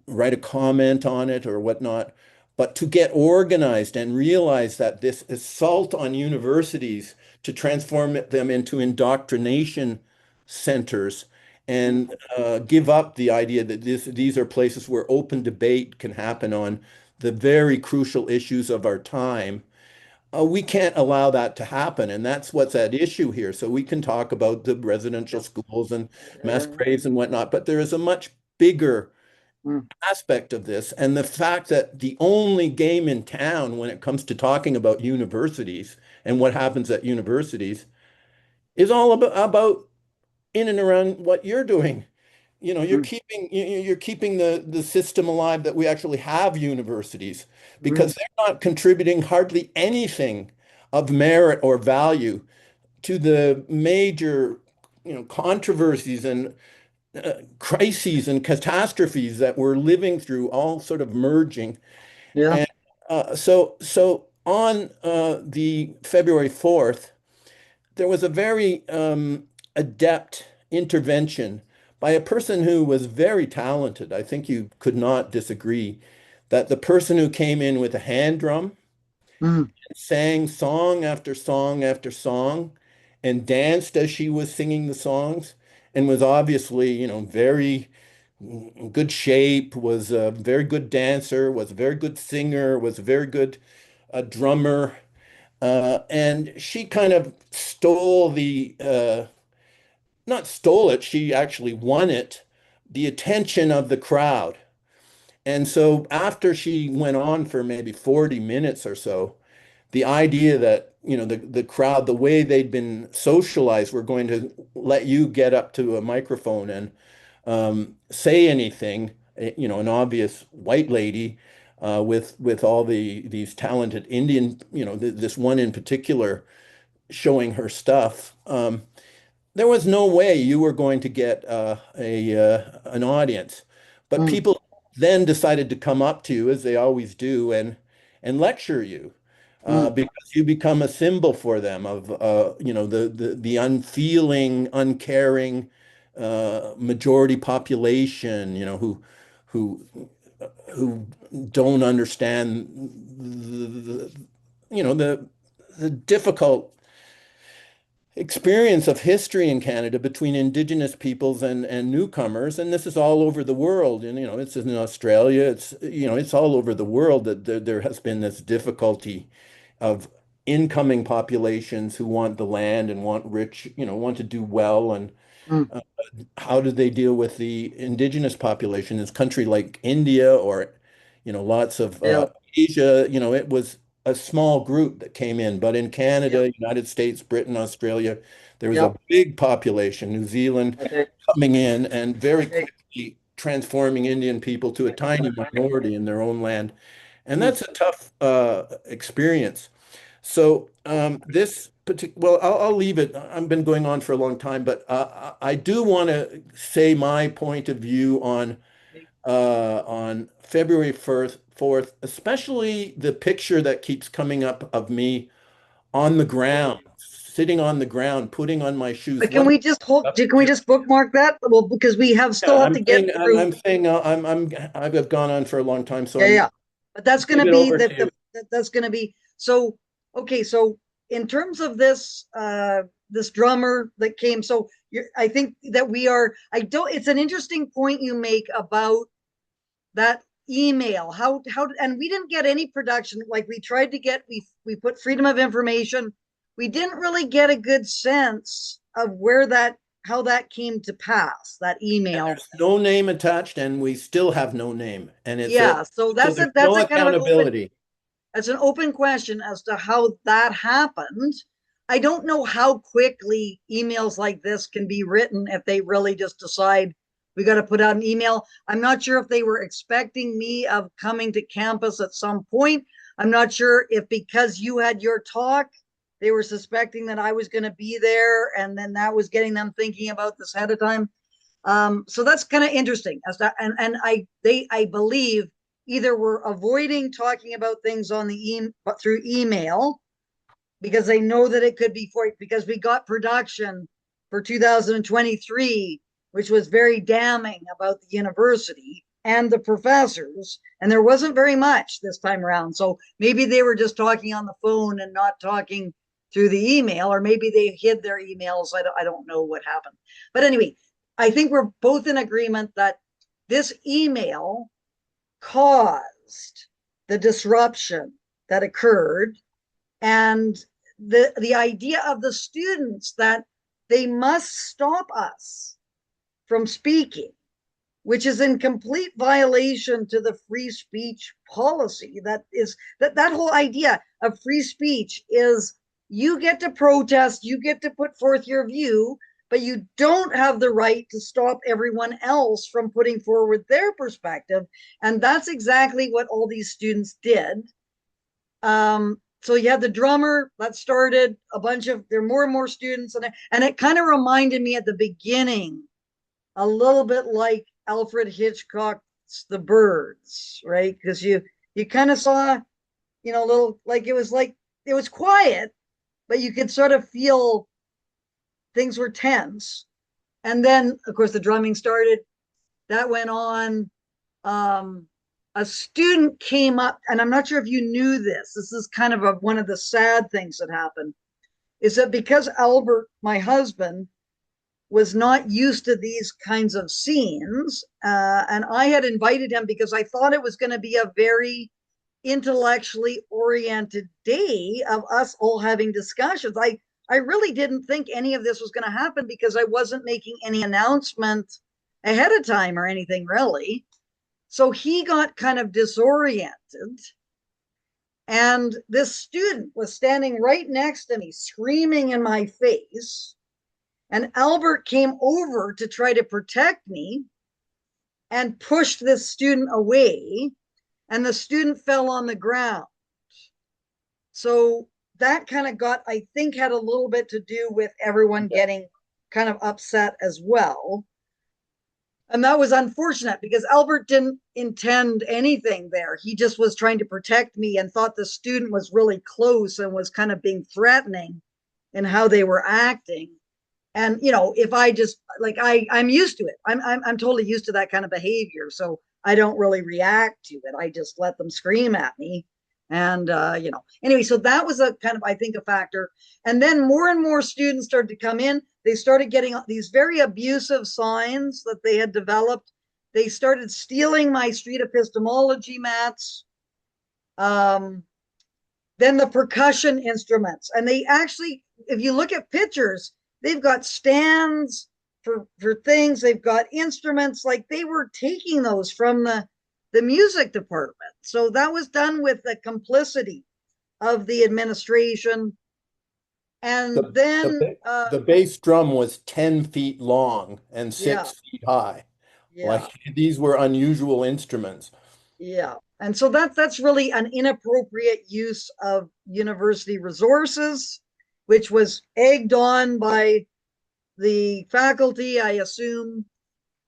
write a comment on it or whatnot, but to get organized and realize that this assault on universities to transform them into indoctrination centers mm, and give up the idea that these are places where open debate can happen on the very crucial issues of our time. We can't allow that to happen, and that's what's at issue here. So we can talk about the residential yeah, schools and mass yeah, graves and whatnot, but there is a much bigger mm, aspect of this, and the fact that the only game in town when it comes to talking about universities and what happens at universities is all about in and around what you're doing. mm, You're keeping the system alive that we actually have universities, mm, because they're not contributing hardly anything of merit or value to the major controversies and crises and catastrophes that we're living through, all sort of merging. yeah, And so on the February 4th, there was a very adept intervention by a person who was very talented. I think you could not disagree that the person who came in with a hand drum mm, sang song after song after song and danced as she was singing the songs and was obviously, very good shape, was a very good dancer, was a very good singer, was a very good drummer. And she kind of stole not stole it, she actually won it, the attention of the crowd. And so after she went on for maybe 40 minutes or so, the idea that, the crowd, the way they'd been socialized, were going to let you get up to a microphone and say anything, an obvious white lady with all these talented Indian, this one in particular showing her stuff. There was no way you were going to get an audience, but mm, people then decided to come up to you, as they always do, and lecture you mm, because you become a symbol for them of the unfeeling, uncaring majority population, who who don't understand the difficult experience of history in Canada between Indigenous peoples and newcomers, and this is all over the world. And it's in Australia. It's all over the world that there has been this difficulty of incoming populations who want the land and want rich, want to do well. And mm, how do they deal with the indigenous population in a country like India or, lots of yeah, Asia? It was a small group that came in, but in yeah, Canada, United States, Britain, Australia, there was yeah, a big population, New Zealand okay, coming in and very okay, quickly transforming Indian people to a tiny minority in their own land. And mm, that's a tough experience. So this particular, well, I'll leave it. I've been going on for a long time, but I do want to say my point of view on February 1st, 4th, especially the picture that keeps coming up of me on the ground, sitting on the ground, putting on my shoes. but can One, we just hold, can we just bookmark that? Well, because we have yeah, still have to get through. I'm saying I've gone on for a long time, so Yeah, I'm yeah. But that's going give to it be over to you. that's going to be so okay. So in terms of this this drummer that came, so I think that we are. I don't. It's an interesting point you make about that email. How and we didn't get any production. Like we tried to get. We put freedom of information. We didn't really get a good sense of where that how that came to pass. That And email. there's no name attached, and we still have no name, and Yeah. So so there's that's no a kind of an open accountability. as an open question as to how that happened. I don't know how quickly emails like this can be written if they really just decide we got to put out an email. I'm not sure if they were expecting me of coming to campus at some point. I'm not sure if because you had your talk, they were suspecting that I was going to be there, and then that was getting them thinking about this ahead of time. So that's kind of interesting. As that, and I believe either we're avoiding talking about things on the through email, because they know that it could be for, because we got production for 2023, which was very damning about the university and the professors. And there wasn't very much this time around. So maybe they were just talking on the phone and not talking through the email, or maybe they hid their emails. I don't know what happened. But anyway, I think we're both in agreement that this email caused the disruption that occurred, and the idea of the students that they must stop us from speaking, which is in complete violation to the free speech policy. That is that whole idea of free speech is you get to protest, you get to put forth your view, but you don't have the right to stop everyone else from putting forward their perspective. And that's exactly what all these students did. So you had the drummer that started a bunch of, there are more and more students, and it kind of reminded me at the beginning a little bit like Alfred Hitchcock's The Birds, right? Because you kind of saw, little, like it was quiet, but you could sort of feel things were tense. And then, of course, the drumming started. That went on. A student came up, and I'm not sure if you knew this. This is kind of one of the sad things that happened, is that because Albert, my husband, was not used to these kinds of scenes, and I had invited him because I thought it was going to be a very intellectually oriented day of us all having discussions. I really didn't think any of this was going to happen because I wasn't making any announcement ahead of time or anything really. So he got kind of disoriented. And this student was standing right next to me, screaming in my face. And Albert came over to try to protect me and pushed this student away. And the student fell on the ground. So that kind of I think, had a little bit to do with everyone getting kind of upset as well. And that was unfortunate because Albert didn't intend anything there. He just was trying to protect me and thought the student was really close and was kind of being threatening in how they were acting. And if I just I'm used to it. I'm totally used to that kind of behavior. So I don't really react to it. I just let them scream at me. And anyway, so that was a kind of, I think, a factor. And then more and more students started to come in. They started getting these very abusive signs that they had developed. They started stealing my street epistemology mats. Then the percussion instruments. And they actually, if you look at pictures, they've got stands for things. They've got instruments. Like they were taking those from the music department. So that was done with the complicity of the administration. And The, then, the bass drum was 10 feet long and yeah, 6 feet high. yeah, Like these were unusual instruments. yeah. And so that's really an inappropriate use of university resources, which was egged on by the faculty, I assume.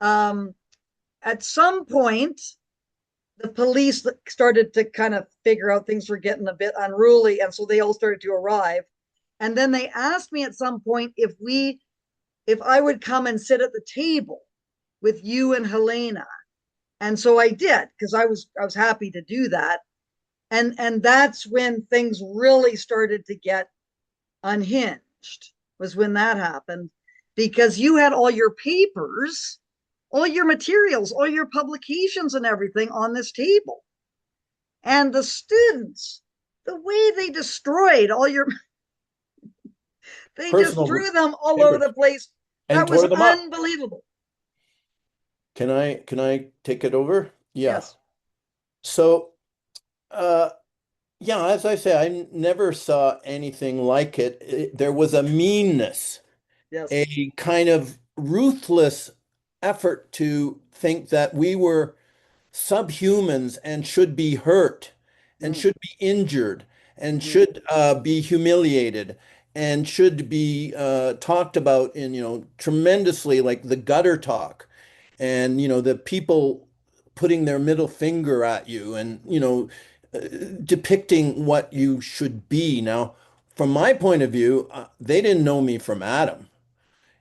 At some point, the police started to kind of figure out things were getting a bit unruly, and so they all started to arrive. And then they asked me at some point if I would come and sit at the table with you and Helena. And so I did, because I was happy to do that. And that's when things really started to get unhinged, was when that happened, because you had all your papers, all your materials, all your publications and everything on this table. And the students, the way they destroyed all your, they just Personal threw them all over papers the place. and That was tore them up. unbelievable. Can I take it over? Yeah. Yes, So, uh, yeah, as I say, I never saw anything like it. There was a meanness, yes. a kind of ruthless effort to think that we were subhumans and should be hurt and Mm, should be injured and mm, should be humiliated and should be talked about in, tremendously like the gutter talk and, the people putting their middle finger at you and, uh, depicting what you should be. Now, from my point of view, they didn't know me from Adam.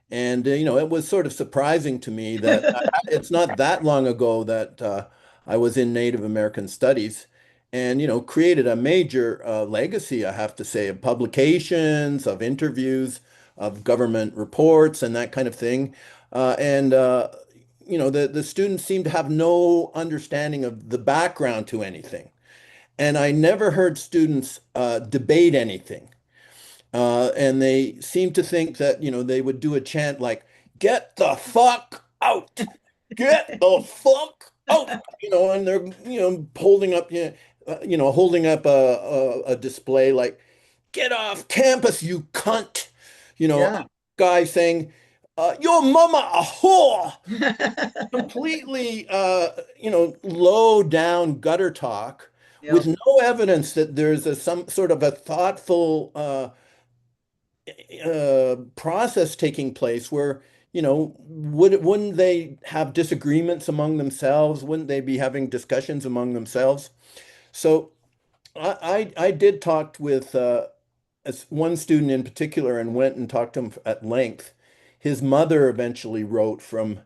And, it was sort of surprising to me that it's not that long ago that I was in Native American studies and, created a major legacy, I have to say, of publications, of interviews, of government reports, and that kind of thing. The students seemed to have no understanding of the background to anything. And I never heard students debate anything. And they seem to think that, they would do a chant like, get the fuck out, get the fuck out, and they're, holding up, holding up a display like, get off campus, you cunt. A Yeah. guy saying, your mama a whore, completely, low down gutter talk with Yep. no evidence that there's some sort of a thoughtful, process taking place where, wouldn't they have disagreements among themselves? Wouldn't they be having discussions among themselves? So I did talk with one student in particular and went and talked to him at length. His mother eventually wrote from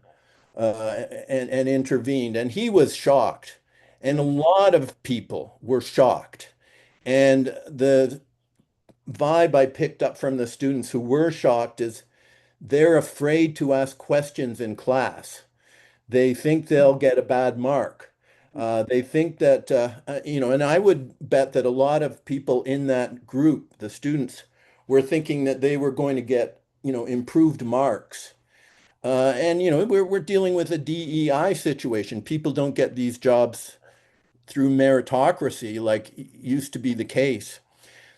and intervened, and he was shocked. And a Mm. lot of people were shocked. And the vibe I picked up from the students who were shocked is they're afraid to ask questions in class. They think they'll get a bad mark. They think that, and I would bet that a lot of people in that group, the students, were thinking that they were going to get, improved marks. We're dealing with a DEI situation. People don't get these jobs through meritocracy like used to be the case.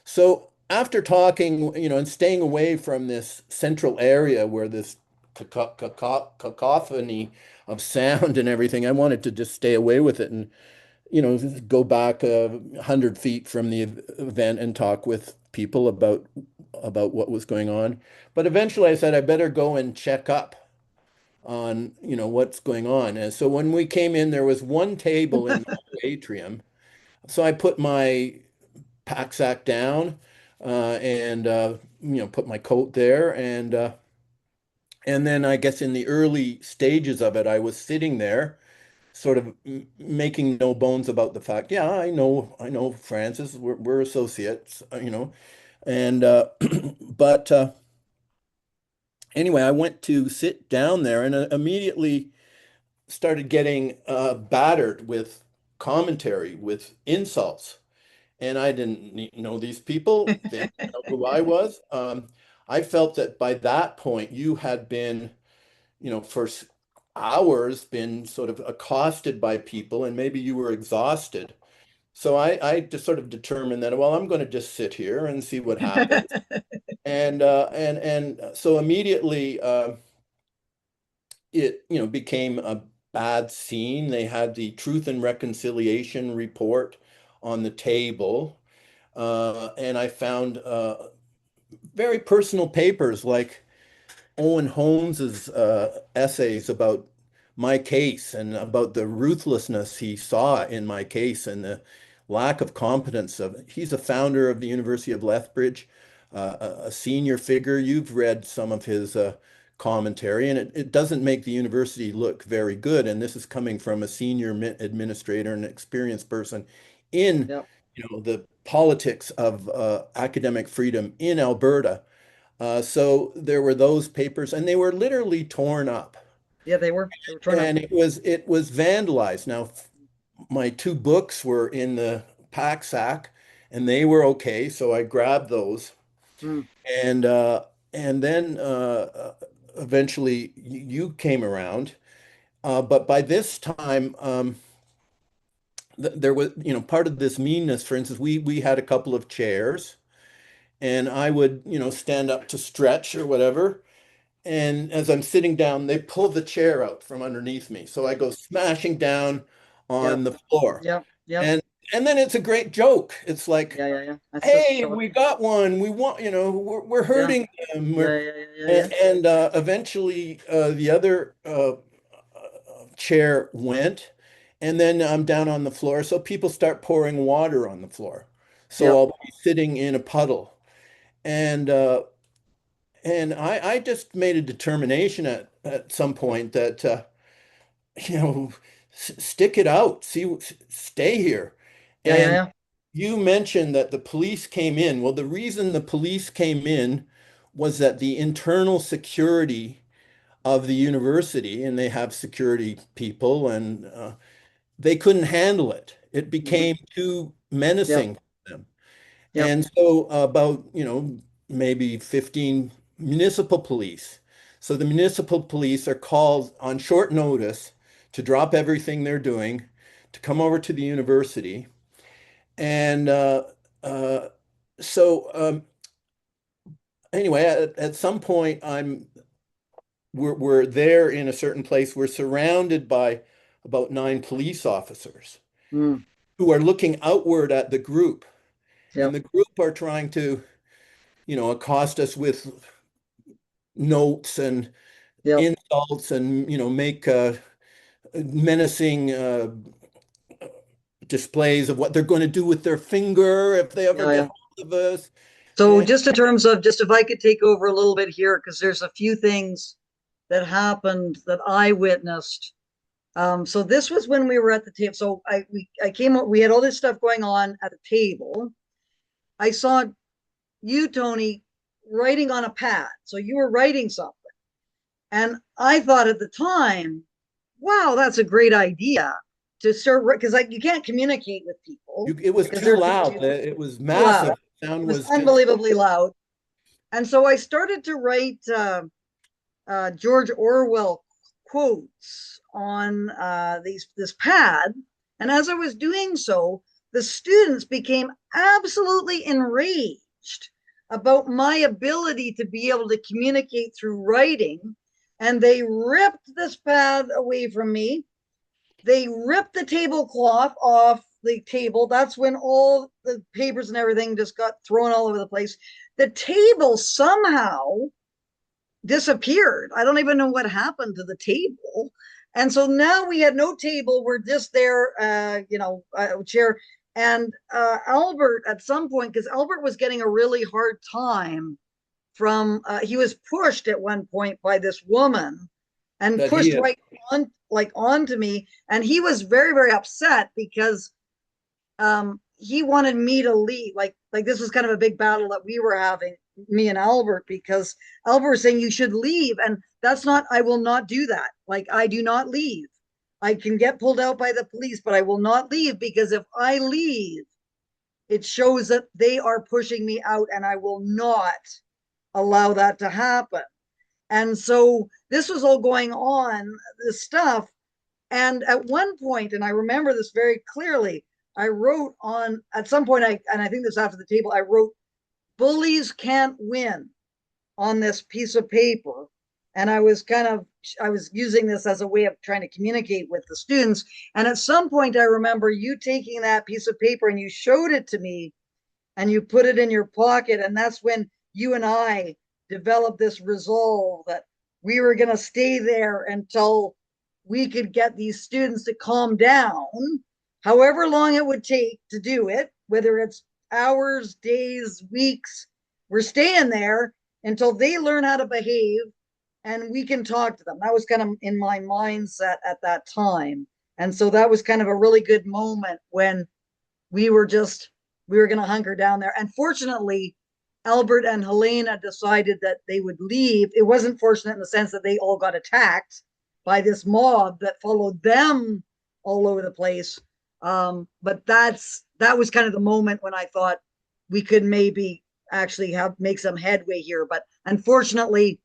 So after talking, and staying away from this central area where this cacophony of sound and everything, I wanted to just stay away with it and, just go back 100 feet from the event and talk with people about what was going on. But eventually I said I better go and check up on, what's going on. And so when we came in, there was one table in the atrium. So I put my pack sack down and put my coat there and then I guess in the early stages of it I was sitting there sort of making no bones about the fact, yeah, I know Francis, we're associates, and but anyway, I went to sit down there and immediately started getting battered with commentary, with insults. And I didn't know these people. They didn't know who I was. I felt that by that point, you had been, for hours, been sort of accosted by people, and maybe you were exhausted. So I just sort of determined that, well, I'm going to just sit here and see what happens. And so immediately, it, became a bad scene. They had the Truth and Reconciliation report on the table. And I found very personal papers like Owen Holmes's essays about my case and about the ruthlessness he saw in my case and the lack of competence of. He's a founder of the University of Lethbridge, a senior figure. You've read some of his commentary, and it doesn't make the university look very good. And this is coming from a senior administrator and experienced person in, Yep. the politics of academic freedom in Alberta. So there were those papers, and they were literally torn up, Yeah, they were. They were torn up. and it was vandalized. Now, my two books were in the pack sack, and they were okay, so I grabbed those, Mm. and uh, and then eventually you came around, but by this time. There was, part of this meanness. For instance, we had a couple of chairs, and I would, stand up to stretch or whatever. And as I'm sitting down, they pull the chair out from underneath me. So I go smashing down on Yep. the floor. Yep. Yep. And then it's a great joke. It's like, Yeah. Yeah. Yeah. That's just hey, so. we got one. We want, we're Yeah. hurting them. Yeah. Yeah. Yeah. Yeah. Yeah. And eventually the other chair went, and then I'm down on the floor. So people start pouring water on the floor. So Yep. I'll be sitting in a puddle. And I just made a determination at some point that you know, stick it out, stay here. Yeah, yeah, And yeah. you mentioned that the police came in. Well, the reason the police came in was that the internal security of the university, and they have security people, and they couldn't handle it. It Mhm. became too Yep, menacing for them. yep. And so about, maybe 15 municipal police. So the municipal police are called on short notice to drop everything they're doing, to come over to the university. And uh, so anyway, at some point, we're there in a certain place. We're surrounded by about 9 police officers Mm, who are looking outward at the group. And yep, the group are trying to, accost us with notes and yep. insults and, make menacing displays of what they're going to do with their finger if they ever Yeah, get yeah. hold of us. So And just in terms of just if I could take over a little bit here, because there's a few things that happened that I witnessed. So this was when we were at the table. So I came up, we had all this stuff going on at the table. I saw you, Tony, writing on a pad. So you were writing something. And I thought at the time, wow, that's a great idea to start, because like you can't communicate with people it was because too they're loud. It was too loud. massive. Sound It was was just, unbelievably loud. And so I started to write George Orwell quotes on this pad. And as I was doing so, the students became absolutely enraged about my ability to be able to communicate through writing. And they ripped this pad away from me. They ripped the tablecloth off the table. That's when all the papers and everything just got thrown all over the place. The table somehow disappeared. I don't even know what happened to the table. And so now we had no table. We're just there, chair. And Albert, at some point, because Albert was getting a really hard time from, he was pushed at one point by this woman and that he pushed had. right on, like onto me. And he was very, very upset because he wanted me to leave. Like this was kind of a big battle that we were having, me and Albert, because Albert was saying you should leave, and that's not. I will not do that. Like I do not leave. I can get pulled out by the police, but I will not leave because if I leave, it shows that they are pushing me out, and I will not allow that to happen. And so this was all going on, this stuff. And at one point, and I remember this very clearly, I wrote on at some point, and I think this after the table, I wrote bullies can't win on this piece of paper. And I was using this as a way of trying to communicate with the students. And at some point, I remember you taking that piece of paper and you showed it to me and you put it in your pocket. And that's when you and I developed this resolve that we were going to stay there until we could get these students to calm down, however long it would take to do it, whether it's hours, days, weeks. We're staying there until they learn how to behave and we can talk to them. That was kind of in my mindset at that time. And so that was kind of a really good moment when we were just we were going to hunker down there. And fortunately, Albert and Helena decided that they would leave. It wasn't fortunate in the sense that they all got attacked by this mob that followed them all over the place. But that was kind of the moment when I thought we could maybe actually have make some headway here. But unfortunately,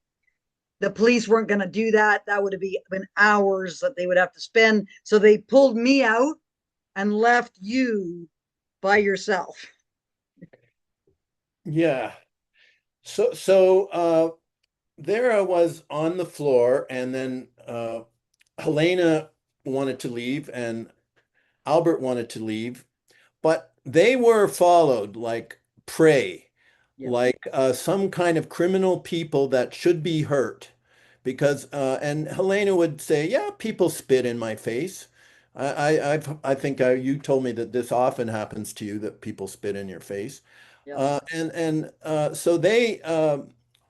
the police weren't going to do that. That would have been hours that they would have to spend. So they pulled me out and left you by yourself. Yeah. So there I was on the floor, and then Helena wanted to leave, and Albert wanted to leave, but they were followed like prey, Yeah. like some kind of criminal people that should be hurt. Because and Helena would say, "Yeah, people spit in my face." I think you told me that this often happens to you, that people spit in your face. Yeah. So they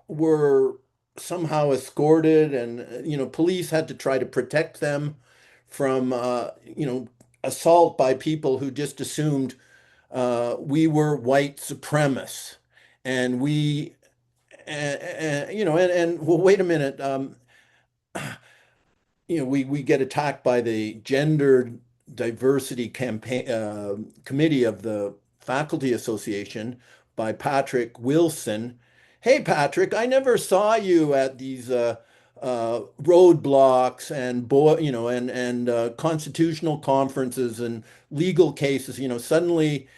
were somehow escorted, and police had to try to protect them from assault by people who just assumed we were white supremacists, and well, wait a minute. We get attacked by the gender diversity campaign committee of the faculty association by Patrick Wilson. Hey, Patrick, I never saw you at these roadblocks and constitutional conferences and legal cases. Suddenly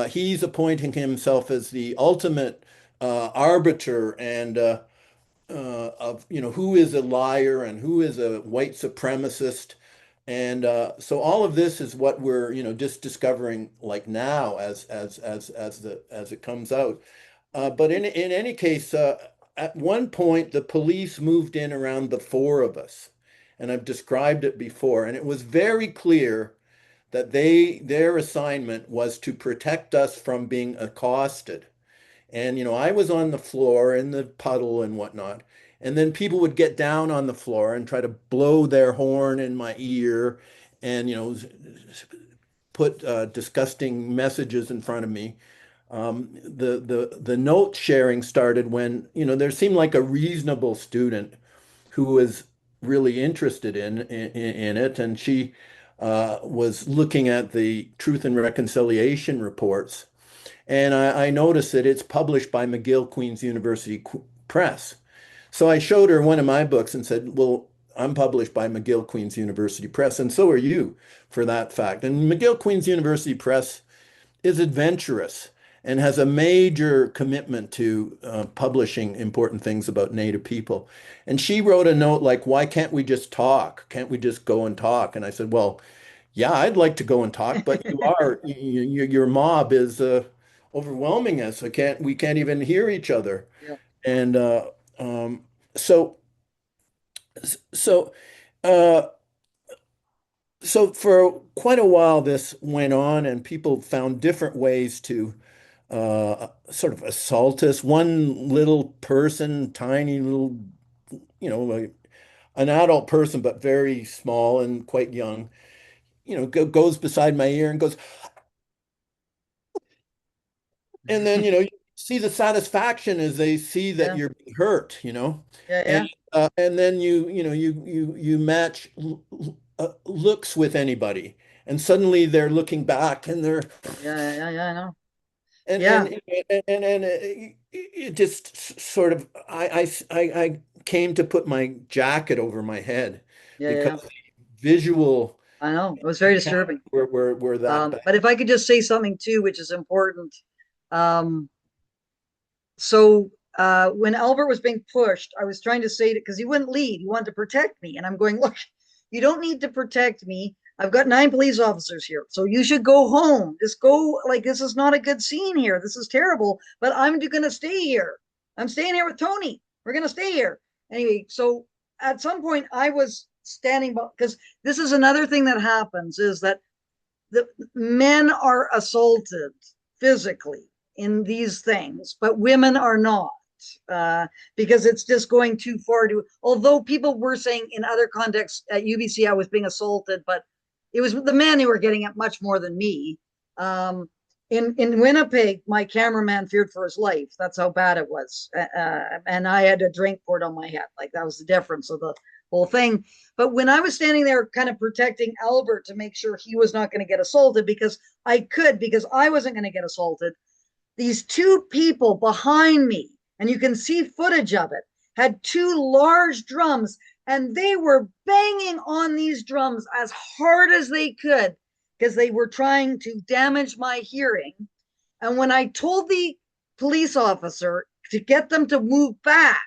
he's appointing himself as the ultimate arbiter and of who is a liar and who is a white supremacist. And so all of this is what we're just discovering like now as it comes out. But in any case, at one point the police moved in around the four of us, and I've described it before, and it was very clear that their assignment was to protect us from being accosted. And, I was on the floor in the puddle and whatnot. And then people would get down on the floor and try to blow their horn in my ear and, put disgusting messages in front of me. The note sharing started when, there seemed like a reasonable student who was really interested in it. And she was looking at the Truth and Reconciliation reports, and I noticed that it's published by McGill Queen's University Press. So I showed her one of my books and said, well, I'm published by McGill Queen's University Press, and so are you, for that fact. And McGill Queen's University Press is adventurous and has a major commitment to publishing important things about Native people. And she wrote a note like, why can't we just talk? Can't we just go and talk? And I said, well, yeah, I'd like to go and talk, but your mob is overwhelming us. We can't even hear each other. Yeah. And um, so, so, uh, so for quite a while, this went on, and people found different ways to sort of assault us. One little person, tiny little, like an adult person, but very small and quite young, goes beside my ear and goes, and then, you see the satisfaction as they see that Yeah. you're being hurt, Yeah. and Yeah. and then you match looks with anybody, and suddenly they're looking back, and they're Yeah. Yeah. Yeah. I know. and Yeah. it just sort of I came to put my jacket over my head Yeah. Yeah. because Yeah. the visual I know. It was very disturbing. were that bad. But if I could just say something too, which is important. Um, so when Albert was being pushed, I was trying to say that because he wouldn't leave, he wanted to protect me. And I'm going, look, you don't need to protect me. I've got 9 police officers here. So you should go home. Just go, like, this is not a good scene here. This is terrible, but I'm going to stay here. I'm staying here with Tony. We're going to stay here. Anyway, so at some point I was standing because this is another thing that happens is that the men are assaulted physically in these things, but women are not. Because it's just going too far to. Although people were saying in other contexts at UBC I was being assaulted, but it was the men who were getting it much more than me. In Winnipeg, my cameraman feared for his life. That's how bad it was, and I had a drink poured on my head. Like that was the difference of the whole thing. But when I was standing there, kind of protecting Albert to make sure he was not going to get assaulted, because I wasn't going to get assaulted. These 2 people behind me, and you can see footage of it, had 2 large drums, and they were banging on these drums as hard as they could because they were trying to damage my hearing. And when I told the police officer to get them to move back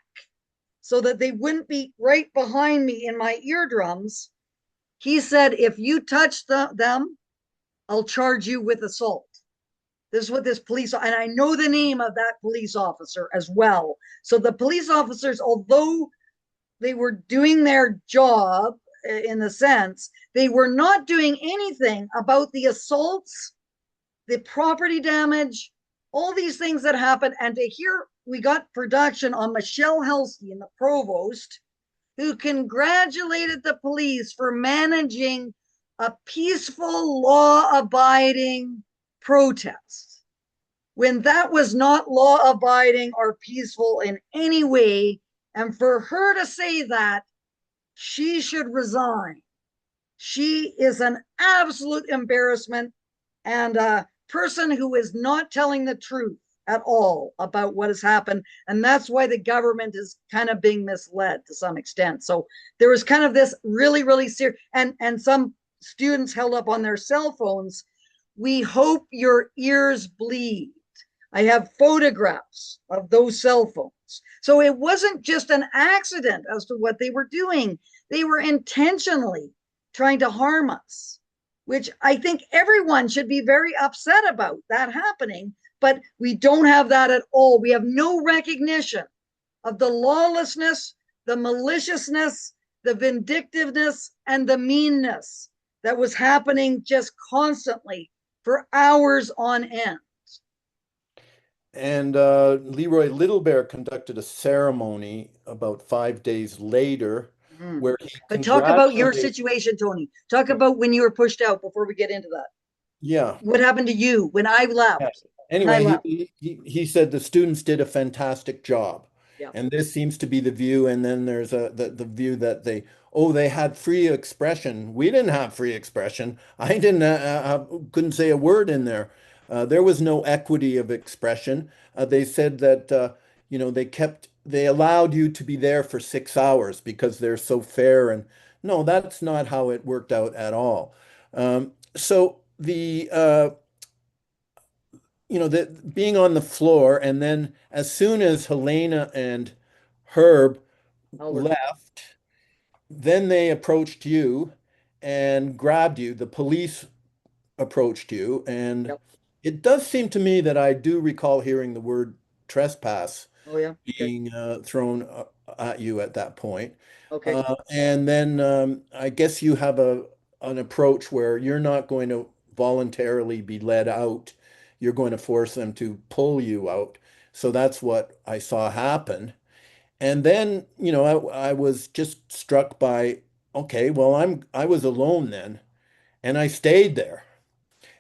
so that they wouldn't be right behind me in my eardrums, he said, if you touch them, I'll charge you with assault. This is what this police, and I know the name of that police officer as well. So the police officers, although they were doing their job in the sense, they were not doing anything about the assaults, the property damage, all these things that happened. And to hear we got production on Michelle Helsky, the provost, who congratulated the police for managing a peaceful, law abiding protest when that was not law abiding or peaceful in any way. And for her to say that, she should resign. She is an absolute embarrassment and a person who is not telling the truth at all about what has happened. And that's why the government is kind of being misled to some extent. So there was kind of this really, really serious, and some students held up on their cell phones, "We hope your ears bleed." I have photographs of those cell phones. So it wasn't just an accident as to what they were doing. They were intentionally trying to harm us, which I think everyone should be very upset about that happening. But we don't have that at all. We have no recognition of the lawlessness, the maliciousness, the vindictiveness, and the meanness that was happening just constantly for hours on end. And Leroy Little Bear conducted a ceremony about 5 days later Mm. where he But talk about your congratulated. situation, Tony. Talk about when you were pushed out before we get into that. Yeah. What happened to you when I Yeah. left? When I Anyway, left. he said the students did a fantastic job. Yeah. And this seems to be the view. And then there's the view that they had free expression. We didn't have free expression. I didn't couldn't say a word in there. There was no equity of expression. They said that they allowed you to be there for 6 hours because they're so fair. And no, that's not how it worked out at all. So the being on the floor, and then as soon as Helena and Herb Albert. left, then they approached you and grabbed you. The police approached you, and Yep. it does seem to me that I do recall hearing the word trespass Oh yeah. Okay. being thrown at you at that point. Okay. And then I guess you have an approach where you're not going to voluntarily be led out. You're going to force them to pull you out. So that's what I saw happen. And then, I was just struck by, okay, well, I was alone then, and I stayed there,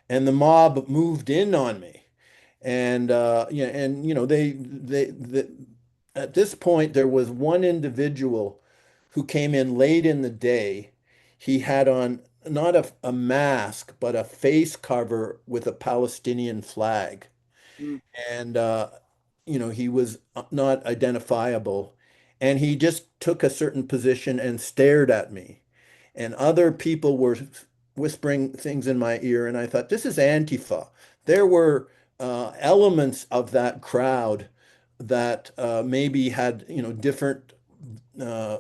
and the mob moved in on me. And yeah, and they at this point there was one individual who came in late in the day. He had on not a mask, but a face cover with a Palestinian flag. Mm, And he was not identifiable. And he just took a certain position and stared at me. And other people were whispering things in my ear, and I thought, this is Antifa. There were elements of that crowd that maybe had, different uh,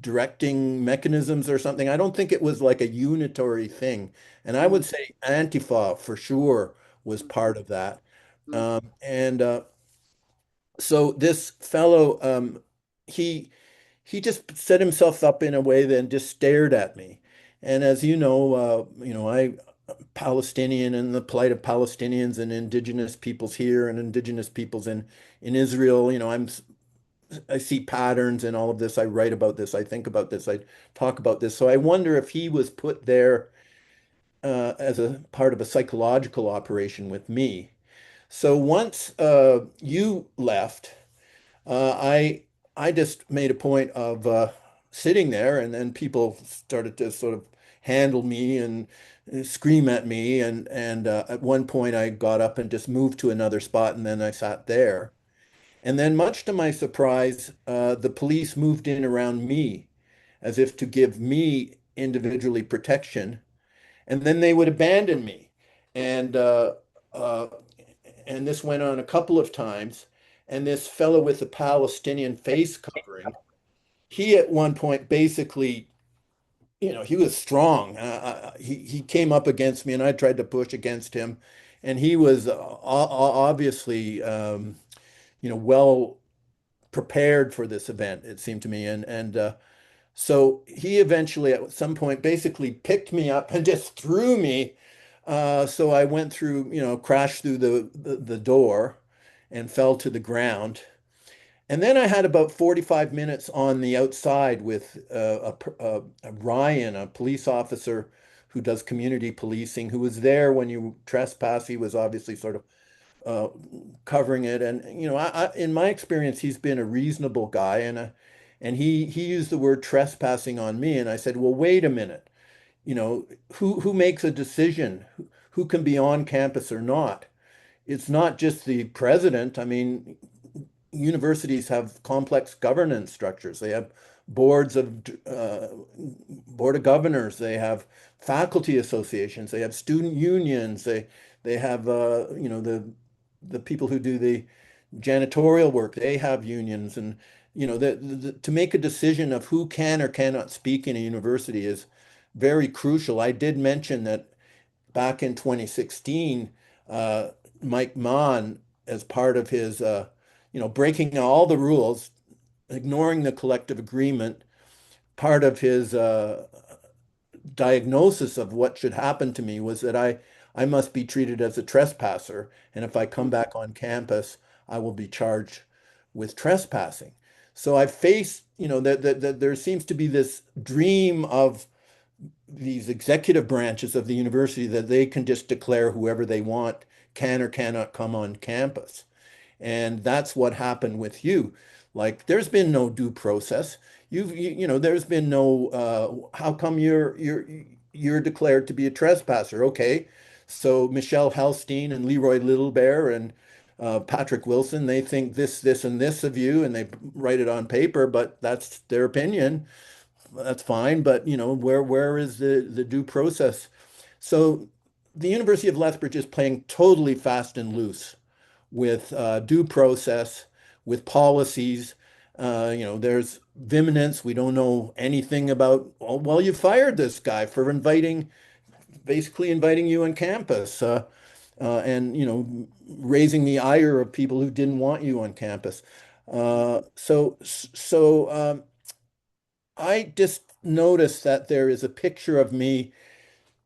directing mechanisms or something. I don't think it was like a unitary thing. And I mm, would say Antifa for sure was mm, part of that. mm, And so this fellow, he he just set himself up in a way that just stared at me. And as I Palestinian and the plight of Palestinians and indigenous peoples here and indigenous peoples in Israel. I see patterns in all of this. I write about this. I think about this. I talk about this. So I wonder if he was put there as a part of a psychological operation with me. So once you left, I just made a point of sitting there, and then people started to sort of handle me and scream at me, and at one point I got up and just moved to another spot, and then I sat there. And then, much to my surprise, the police moved in around me as if to give me individually protection, and then they would abandon me. And uh, and this went on a couple of times. And this fellow with the Palestinian face covering, he at one point basically, he was strong. He came up against me, and I tried to push against him, and he was obviously, well prepared for this event, it seemed to me, and so he eventually at some point basically picked me up and just threw me So I went through, crashed through the door and fell to the ground. And then I had about 45 minutes on the outside with a Ryan, a police officer who does community policing, who was there when you trespass. He was obviously sort of uh, covering it. And, in my experience, he's been a reasonable guy. And he used the word trespassing on me. And I said, well, wait a minute. Who makes a decision? Who can be on campus or not? It's not just the president. I mean, universities have complex governance structures. They have boards of board of governors. They have faculty associations. They have student unions. They have the people who do the janitorial work. They have unions, and to make a decision of who can or cannot speak in a university is very crucial. I did mention that back in 2016, Mike Mann, as part of his, breaking all the rules, ignoring the collective agreement, part of his diagnosis of what should happen to me was that I must be treated as a trespasser. And if I come back on campus, I will be charged with trespassing. So I face, that there seems to be this dream of these executive branches of the university that they can just declare whoever they want can or cannot come on campus. And that's what happened with you. Like, there's been no due process. There's been no, how come you're declared to be a trespasser? Okay. So Michelle Halstein and Leroy Littlebear and Patrick Wilson, they think this, and this of you, and they write it on paper, but that's their opinion. That's fine, but where is the due process? So the University of Lethbridge is playing totally fast and loose with due process, with policies. There's vehemence. We don't know anything about, oh, well, you fired this guy for basically inviting you on campus, and raising the ire of people who didn't want you on campus. So I just noticed that there is a picture of me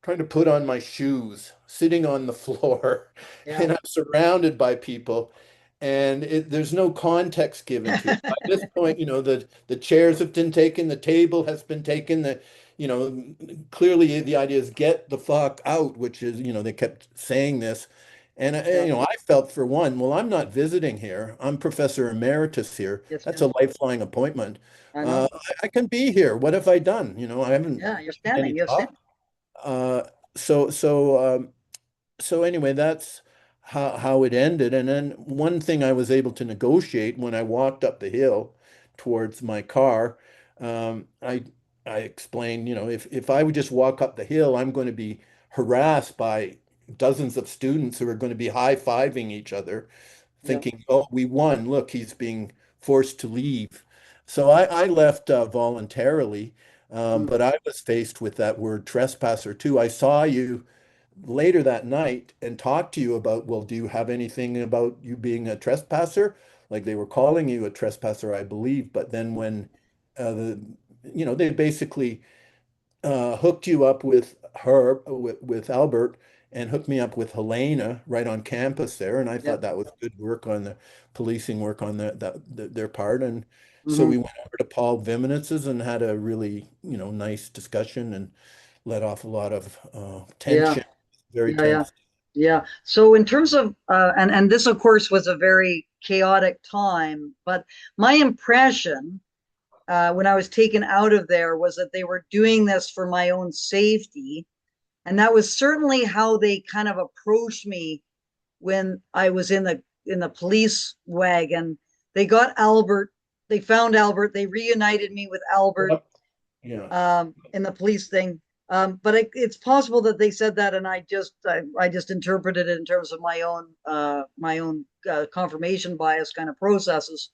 trying to put on my shoes, sitting on the floor, Yeah. and I'm surrounded by people, and there's no context given to it. By this point, the chairs have been taken, the table has been taken, you know, clearly the idea is get the fuck out, which is, they kept saying this. And, Yeah. I felt for one, well, I'm not visiting here. I'm professor emeritus here. Yes, That's ma'am. a lifelong appointment. I know. I can be here. What have I done? I haven't Yeah, you're made any standing. You're talk. standing. Uh, so so so anyway, that's how it ended. And then one thing I was able to negotiate when I walked up the hill towards my car, I explained, if I would just walk up the hill, I'm going to be harassed by dozens of students who are going to be high-fiving each other, Yeah. thinking, oh, we won. Look, he's being forced to leave. So I left voluntarily, Mm. but I was faced with that word trespasser too. I saw you later that night and talked to you about, well, do you have anything about you being a trespasser? Like, they were calling you a trespasser, I believe. But then when they basically hooked you up with with Albert, and hooked me up with Helena right on campus there. And I Yeah. thought that was good work on the policing work on their part. And so Hmm. we went over to Paul Viminitz's and had a really, nice discussion and let off a lot of Yeah. tension. Very Yeah. Yeah. tense. Yeah. So in terms of and this of course was a very chaotic time, but my impression when I was taken out of there was that they were doing this for my own safety, and that was certainly how they kind of approached me when I was in the police wagon. They got Albert, they found Albert, they reunited me with Albert Yep. Yeah. in the police thing. But it's possible that they said that, and I just interpreted it in terms of my own confirmation bias kind of processes.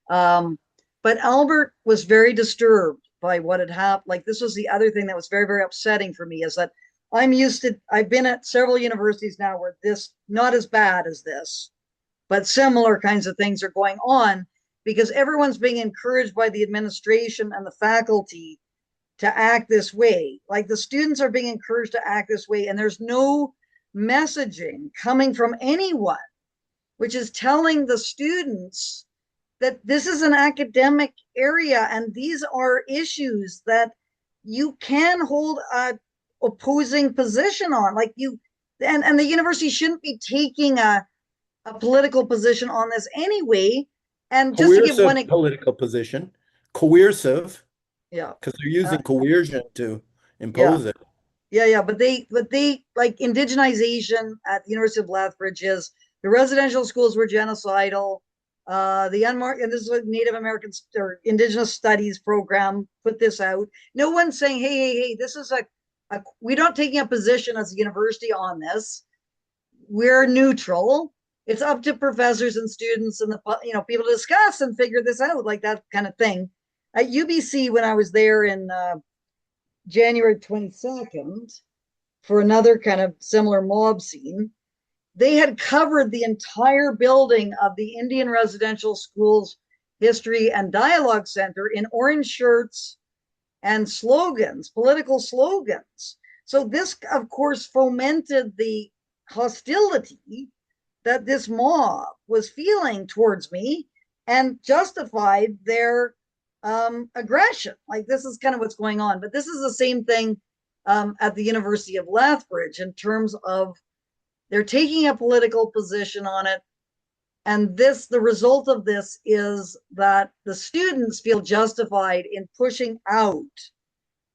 Um, but Albert was very disturbed by what had happened. Like, this was the other thing that was very, very upsetting for me, is that I've been at several universities now where this, not as bad as this, but similar kinds of things are going on, because everyone's being encouraged by the administration and the faculty to act this way. Like, the students are being encouraged to act this way, and there's no messaging coming from anyone, which is telling the students that this is an academic area and these are issues that you can hold a opposing position on. Like you, and the university shouldn't be taking a political position on this anyway. And just to give Coercive one, political position. Coercive, yeah, because they're uh, using coercion to yeah, impose it. yeah, but they like indigenization at the University of Lethbridge is the residential schools were genocidal. The unmarked, and this is what Native Americans or Indigenous Studies program put this out. No one's saying, hey, this is we're not taking a position as a university on this. We're neutral. It's up to professors and students and the people to discuss and figure this out, like that kind of thing. At UBC, when I was there in January 22nd for another kind of similar mob scene, they had covered the entire building of the Indian Residential Schools History and Dialogue Center in orange shirts and slogans, political slogans. So this, of course, fomented the hostility that this mob was feeling towards me and justified their aggression. Like this is kind of what's going on. But this is the same thing at the University of Lethbridge in terms of they're taking a political position on it. And the result of this is that the students feel justified in pushing out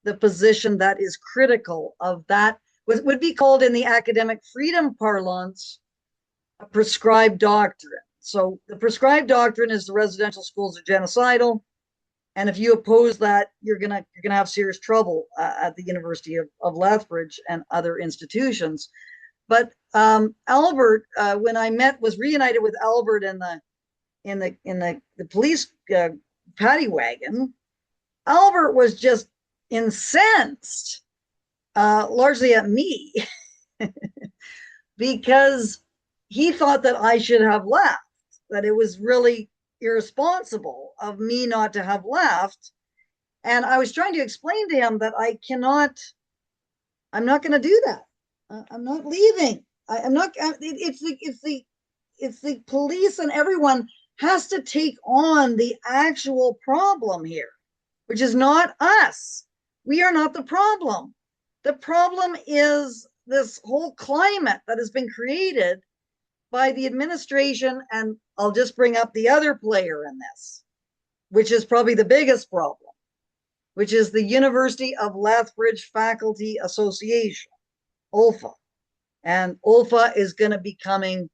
the position that is critical of that, what would be called in the academic freedom parlance, a prescribed doctrine. So the prescribed doctrine is the residential schools are genocidal. And if you oppose that, you're gonna have serious trouble at the University of Lethbridge and other institutions. But Albert, when I was reunited with Albert in the police paddy wagon, Albert was just incensed, largely at me, because he thought that I should have left, that it was really irresponsible of me not to have left. And I was trying to explain to him that I'm not going to do that. I'm not leaving. I'm not. It's the police and everyone has to take on the actual problem here, which is not us. We are not the problem. The problem is this whole climate that has been created by the administration. And I'll just bring up the other player in this, which is probably the biggest problem, which is the University of Lethbridge Faculty Association, ULFA. And ULFA is going to be coming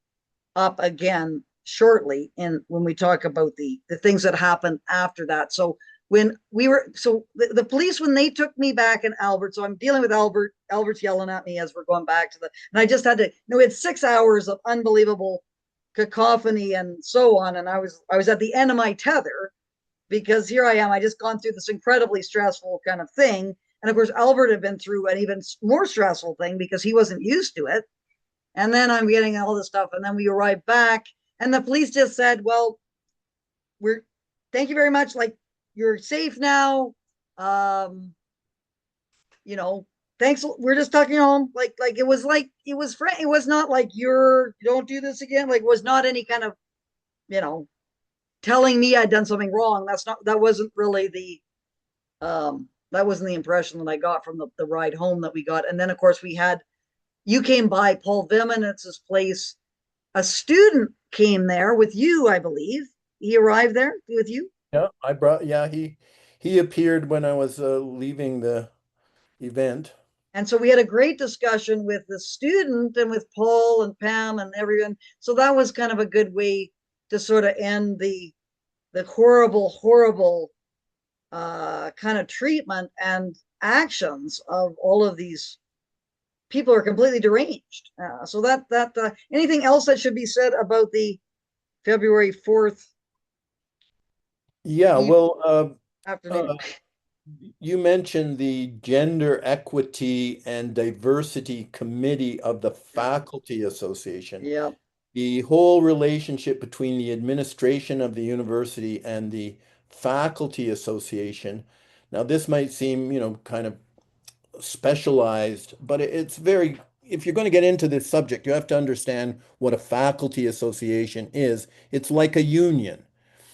up again shortly when we talk about the things that happened after that. So the police, when they took me back in Albert, so I'm dealing with Albert's yelling at me as we're going back and I just had to, we had 6 hours of unbelievable cacophony and so on. And I was at the end of my tether because here I am, I just gone through this incredibly stressful kind of thing. And of course, Albert had been through an even more stressful thing because he wasn't used to it. And then I'm getting all this stuff. And then we arrived back and the police just said, well, thank you very much. Like, you're safe now. Thanks. We're just talking home. Like it was it was not like don't do this again. Like it was not any kind of, telling me I'd done something wrong. That wasn't really that wasn't the impression that I got from the ride home that we got. And then of course you came by, Paul Viminit's place. A student came there with you, I believe. He arrived there with you. Yeah, he appeared when I was leaving the event. And so we had a great discussion with the student and with Paul and Pam and everyone. So that was kind of a good way to sort of end the horrible kind of treatment and actions of all of these people are completely deranged. So anything else that should be said about the February 4th Yeah, well, afternoon? you mentioned the Gender Equity and Diversity Committee of the Faculty Association. Yeah. The whole relationship between the administration of the university and the faculty association. Now, this might seem, kind of specialized, but it's very if you're going to get into this subject, you have to understand what a faculty association is. It's like a union.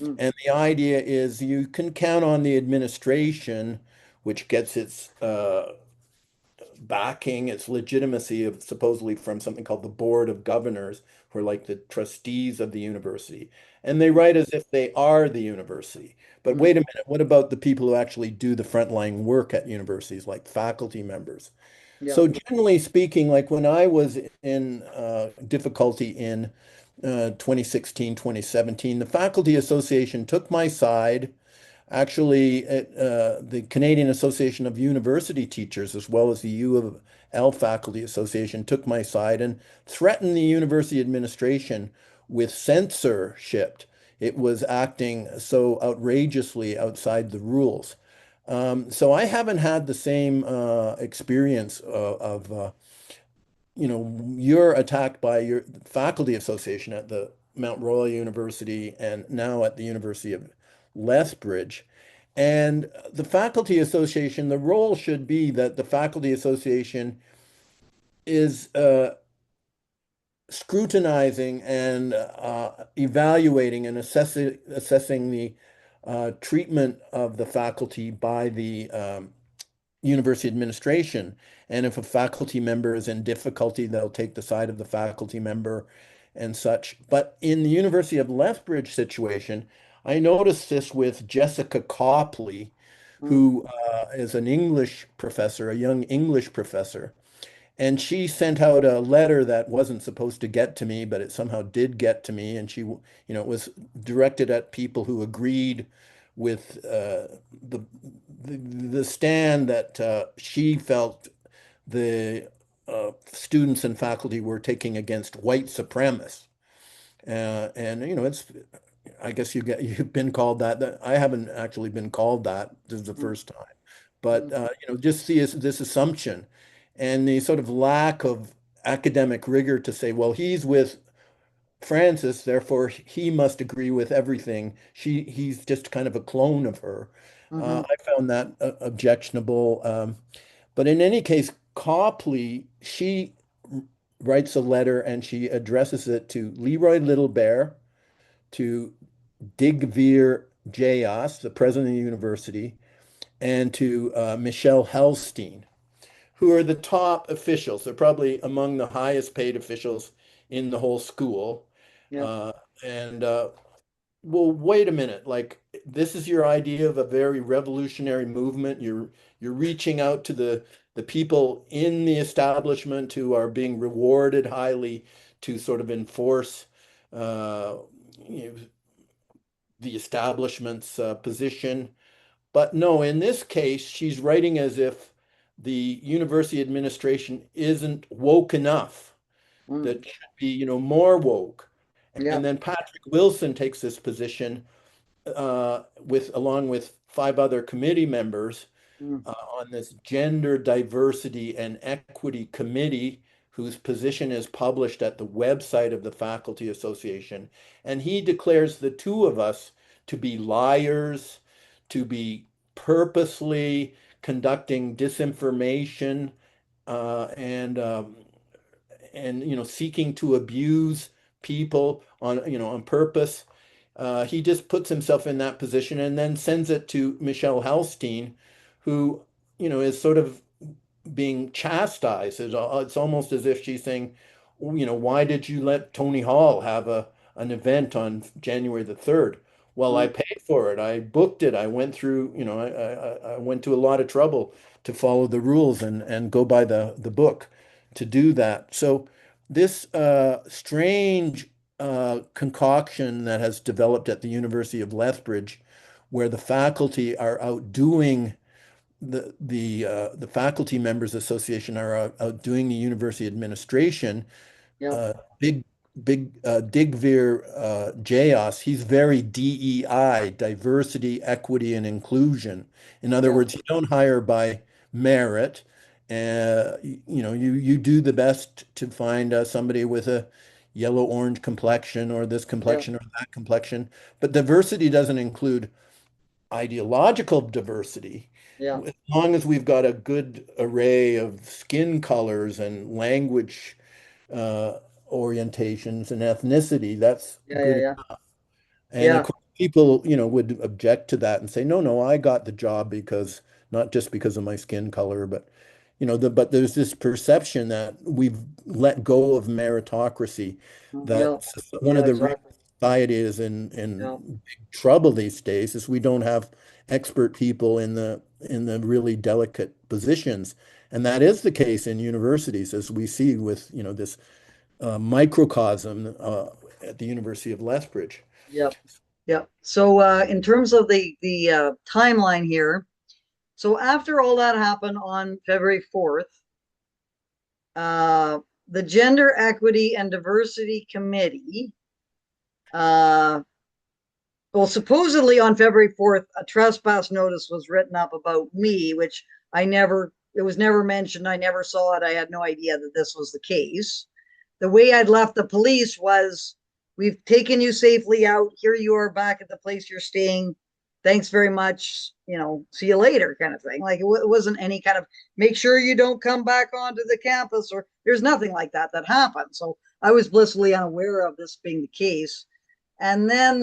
Mm, And the idea is you can count on the administration, which gets its backing, its legitimacy of supposedly from something called the Board of Governors, who are like the trustees of the university. And they write as if they are the university. But mm, wait a minute, what about the people who actually do the frontline work at universities, like faculty members? yeah. So generally speaking, like when I was in difficulty in 2016, 2017, the Faculty Association took my side. Actually, the Canadian Association of University Teachers, as well as the U of L Faculty Association, took my side and threatened the university administration with censorship. It was acting so outrageously outside the rules. So I haven't had the same experience you're attacked by your faculty association at the Mount Royal University and now at the University of Lethbridge. And the faculty association, the role should be that the faculty association is scrutinizing and evaluating and assessing the treatment of the faculty by the university administration. And if a faculty member is in difficulty, they'll take the side of the faculty member and such. But in the University of Lethbridge situation, I noticed this with Jessica Copley, Mm, who is an English professor, a young English professor. And she sent out a letter that wasn't supposed to get to me, but it somehow did get to me. And it was directed at people who agreed with the stand that she felt the students and faculty were taking against white supremacists. And it's I guess you've been called that. I haven't actually been called that. This is the mm, first time. But mm, just see this assumption and the sort of lack of academic rigor to say, well, he's with Francis, therefore he must agree with everything. He's just kind of a clone of her. mhm, I found that objectionable. But in any case, Copley, she writes a letter and she addresses it to Leroy Littlebear, to Digvir Jayas, the president of the university, and to Michelle Helstein, who are the top officials. They're probably among the highest paid officials in the whole school. yeah. Uh, and well, wait a minute. Like this is your idea of a very revolutionary movement. You're reaching out to the people in the establishment who are being rewarded highly to sort of enforce uh, you know, the establishment's position. But no, in this case, she's writing as if the university administration isn't woke enough, Mm, that should be, more woke. yeah. And then Patrick Wilson takes this position along with five other committee members Mm, on this Gender Diversity and Equity Committee, whose position is published at the website of the Faculty Association. And he declares the two of us to be liars, to be purposely conducting disinformation and seeking to abuse people on purpose. He just puts himself in that position and then sends it to Michelle Helstein, who is sort of being chastised. It's almost as if she's saying, why did you let Tony Hall have an event on January the 3rd? Well, I mm, paid for it. I booked it. I went through, I went to a lot of trouble to follow the rules and go by the book to do that. So this strange concoction that has developed at the University of Lethbridge, where the faculty are outdoing the faculty members association are outdoing the university administration. yeah. uh, big Digvir Jayas, he's very DEI, diversity, equity, and inclusion. In other Yeah. words, you don't hire by merit. You do the best to find somebody with a yellow orange complexion or this Yeah. complexion or that complexion. But diversity doesn't include ideological diversity. Yeah. As long as we've got a good array of skin colors and language uh, orientations and ethnicity, that's Yeah. Yeah. good. Yeah. And of Yeah. course, people, would object to that and say, no, no, I got the job because not just because of my skin color, but but there's this perception that we've let go of meritocracy, that Yeah. one Yeah. of the reasons Exactly. society is Yeah. in big trouble these days is we don't have expert people in the really delicate positions. And that is the case in universities, as we see with, this microcosm at the University of Lethbridge. Yeah. Yeah. So in terms of the timeline here, so after all that happened on February 4th, uh, the Gender Equity and Diversity Committee, uh, well, supposedly on February 4th, a trespass notice was written up about me, which it was never mentioned. I never saw it. I had no idea that this was the case. The way I'd left the police was, we've taken you safely out. Here you are back at the place you're staying. Thanks very much. See you later kind of thing. Like, it wasn't any kind of make sure you don't come back onto the campus, or there's nothing like that happened. So I was blissfully unaware of this being the case. And then,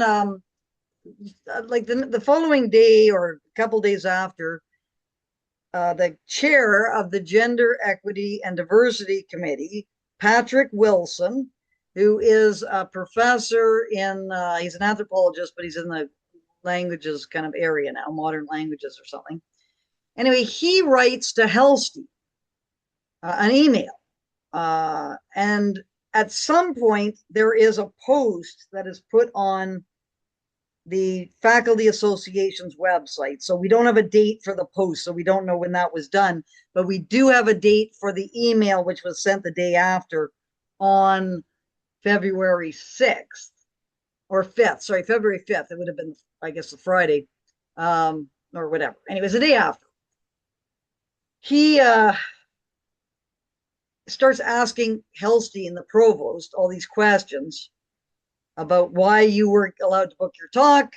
like the following day or a couple days after, the chair of the Gender Equity and Diversity Committee, Patrick Wilson, who is a professor he's an anthropologist, but he's in the languages kind of area now, modern languages or something. Anyway, he writes to Helsty an email. And at some point, there is a post that is put on the Faculty Association's website. So we don't have a date for the post, so we don't know when that was done, but we do have a date for the email, which was sent the day after on February 6th or 5th. Sorry, February 5th. It would have been, I guess, the Friday or whatever. Anyways, the day after. He starts asking Helstein, the provost, all these questions about why you were allowed to book your talk,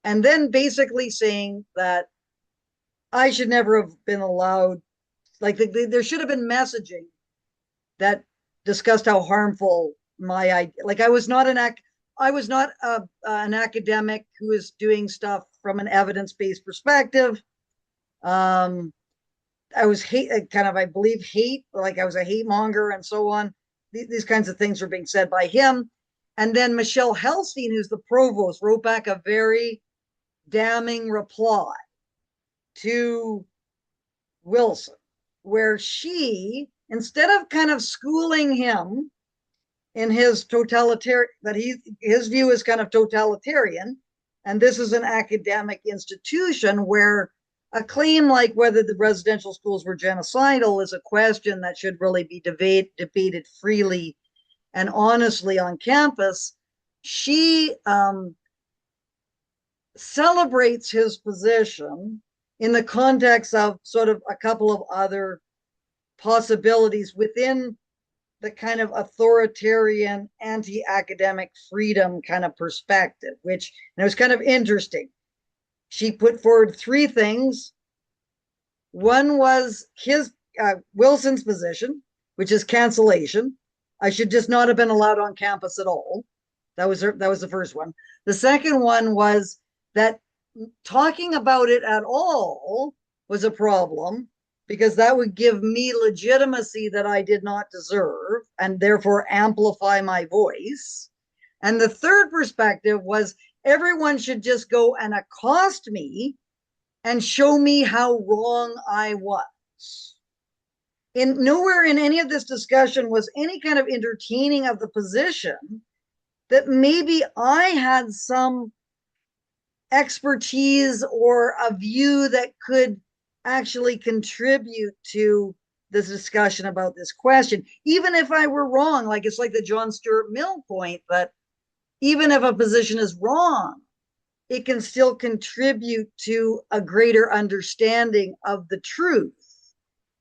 and then basically saying that I should never have been allowed, like there should have been messaging that discussed how harmful like I was not an academic who was doing stuff from an evidence-based perspective. I was I believe hate, like I was a hate monger and so on. These kinds of things were being said by him. And then Michelle Helstein, who's the provost, wrote back a very damning reply to Wilson, where she, instead of kind of schooling him in his totalitarian, that his view is kind of totalitarian, and this is an academic institution where a claim like whether the residential schools were genocidal is a question that should really be debated freely and honestly on campus. She celebrates his position in the context of sort of a couple of other possibilities within the kind of authoritarian anti-academic freedom kind of perspective, which, and it was kind of interesting. She put forward three things. One was Wilson's position, which is cancellation. I should just not have been allowed on campus at all. That was the first one. The second one was that talking about it at all was a problem, because that would give me legitimacy that I did not deserve and therefore amplify my voice. And the third perspective was everyone should just go and accost me and show me how wrong I was. Nowhere in any of this discussion was any kind of entertaining of the position that maybe I had some expertise or a view that could actually contribute to this discussion about this question, even if I were wrong. Like, it's like the John Stuart Mill point that even if a position is wrong, it can still contribute to a greater understanding of the truth,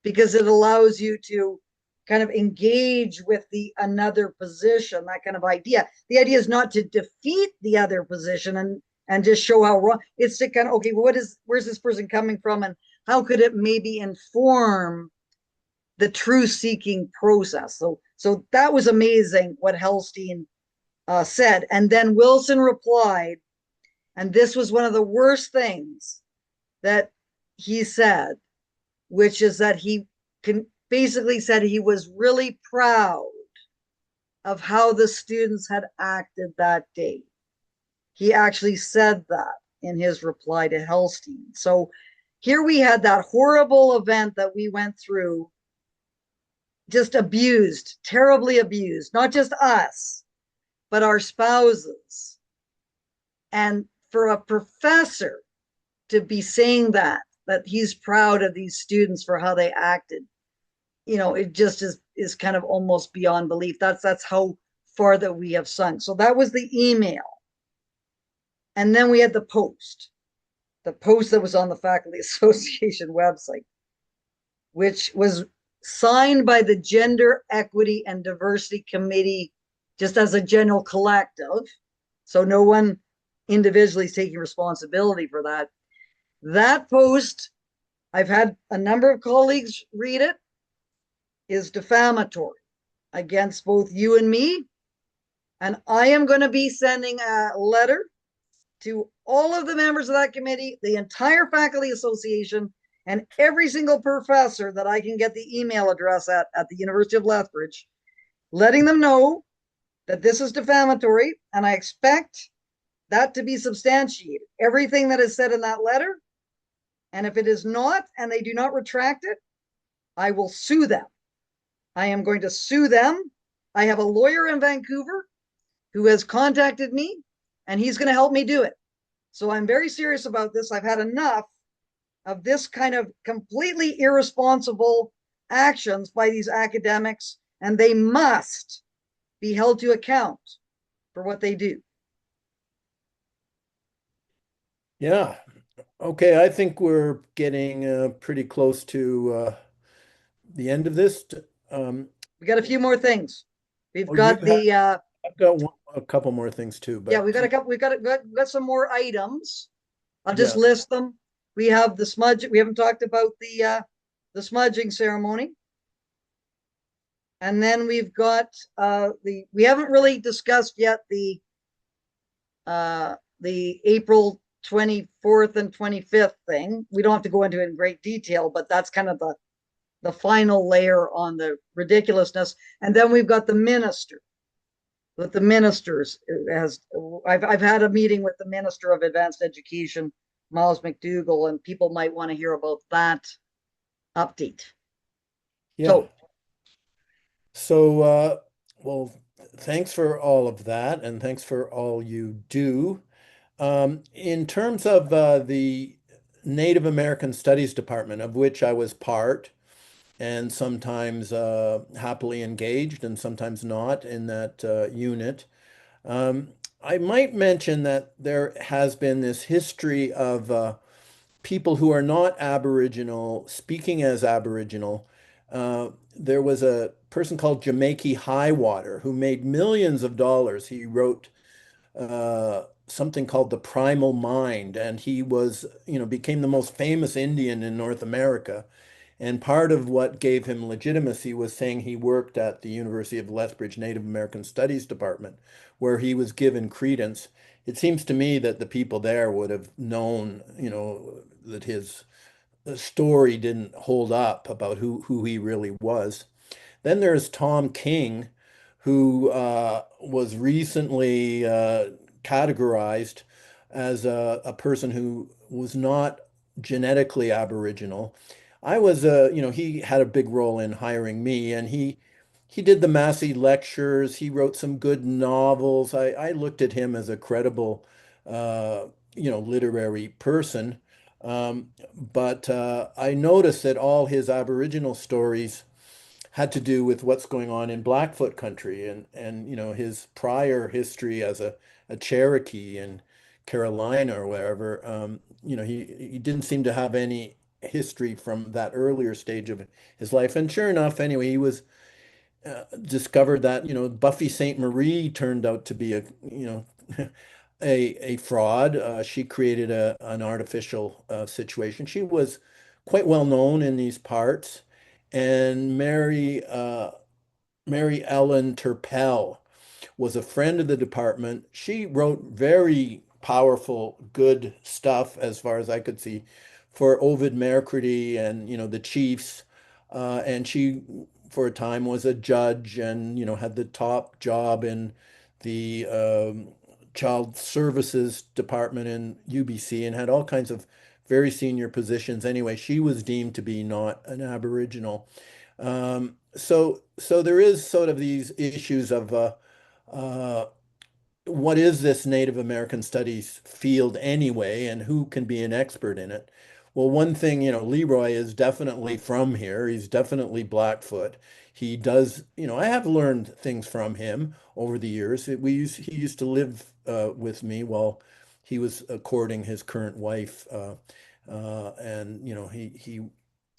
because it allows you to kind of engage with another position, that kind of idea. The idea is not to defeat the other position and and just show how wrong it's to kind of, okay, well, where's this person coming from, and how could it maybe inform the truth seeking process. So that was amazing what Hellstein said. And then Wilson replied, and this was one of the worst things that he said, which is that he basically said he was really proud of how the students had acted that day. He actually said that in his reply to Hellstein. So here we had that horrible event that we went through, just abused, terribly abused, not just us, but our spouses. And for a professor to be saying that he's proud of these students for how they acted, it just is kind of almost beyond belief. That's how far that we have sunk. So that was the email. And then we had the post that was on the Faculty Association website, which was signed by the Gender Equity and Diversity Committee just as a general collective. So no one individually is taking responsibility for that. That post, I've had a number of colleagues read it, is defamatory against both you and me. And I am going to be sending a letter to all of the members of that committee, the entire Faculty Association, and every single professor that I can get the email address at the University of Lethbridge, letting them know that this is defamatory, and I expect that to be substantiated. Everything that is said in that letter, and if it is not, and they do not retract it, I will sue them. I am going to sue them. I have a lawyer in Vancouver who has contacted me, and he's going to help me do it. So I'm very serious about this. I've had enough of this kind of completely irresponsible actions by these academics, and they must be held to account for what they do. Yeah. Okay. I think we're getting pretty close to the end of this. Um, We got a few more things. We've oh, you got have, the I've got a couple more things too, yeah, but we got a couple. We got some more items. I'll just yeah. list them. We have the smudge. We haven't talked about the smudging ceremony, and then we've got we haven't really discussed yet the April 24th and 25th thing. We don't have to go into it in great detail, but that's kind of the final layer on the ridiculousness. And then we've got the minister. With the ministers, has I've had a meeting with the Minister of Advanced Education, Miles McDougall, and people might want to hear about that update. Yeah. So So, well, thanks for all of that, and thanks for all you do. In terms of the Native American Studies Department, of which I was part, and sometimes happily engaged and sometimes not in that unit, um, I might mention that there has been this history of people who are not Aboriginal speaking as Aboriginal. There was a person called Jamaica Highwater who made millions of dollars. He wrote something called The Primal Mind, and he was, became the most famous Indian in North America. And part of what gave him legitimacy was saying he worked at the University of Lethbridge Native American Studies Department, where he was given credence. It seems to me that the people there would have known, that his story didn't hold up about who he really was. Then there's Tom King, who was recently categorized as a person who was not genetically Aboriginal. I was, he had a big role in hiring me, and he did the Massey lectures. He wrote some good novels. I looked at him as a credible, uh, literary person. But I noticed that all his Aboriginal stories had to do with what's going on in Blackfoot country and his prior history as a Cherokee in Carolina or wherever. He didn't seem to have any history from that earlier stage of his life. And sure enough, anyway, he was discovered that Buffy Sainte Marie turned out to be a a fraud. She created an artificial situation. She was quite well known in these parts, and Mary Ellen Turpel was a friend of the department. She wrote very powerful, good stuff as far as I could see for Ovid Mercredi and the Chiefs. And she, for a time, was a judge and had the top job in the Child Services Department in UBC and had all kinds of very senior positions. Anyway, she was deemed to be not an Aboriginal. So there is sort of these issues of uh, what is this Native American studies field anyway, and who can be an expert in it? Well, one thing, Leroy is definitely from here. He's definitely Blackfoot. He does, I have learned things from him over the years. He used to live with me while he was courting his current wife, and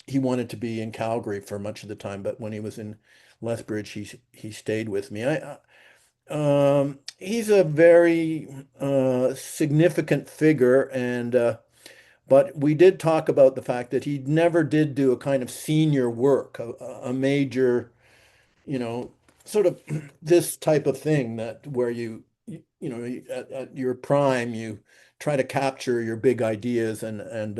he wanted to be in Calgary for much of the time, but when he was in Lethbridge, he stayed with me. He's a very significant figure, and but we did talk about the fact that he never did do a kind of senior work, a major, you know, sort of this type of thing that where at your prime you try to capture your big ideas and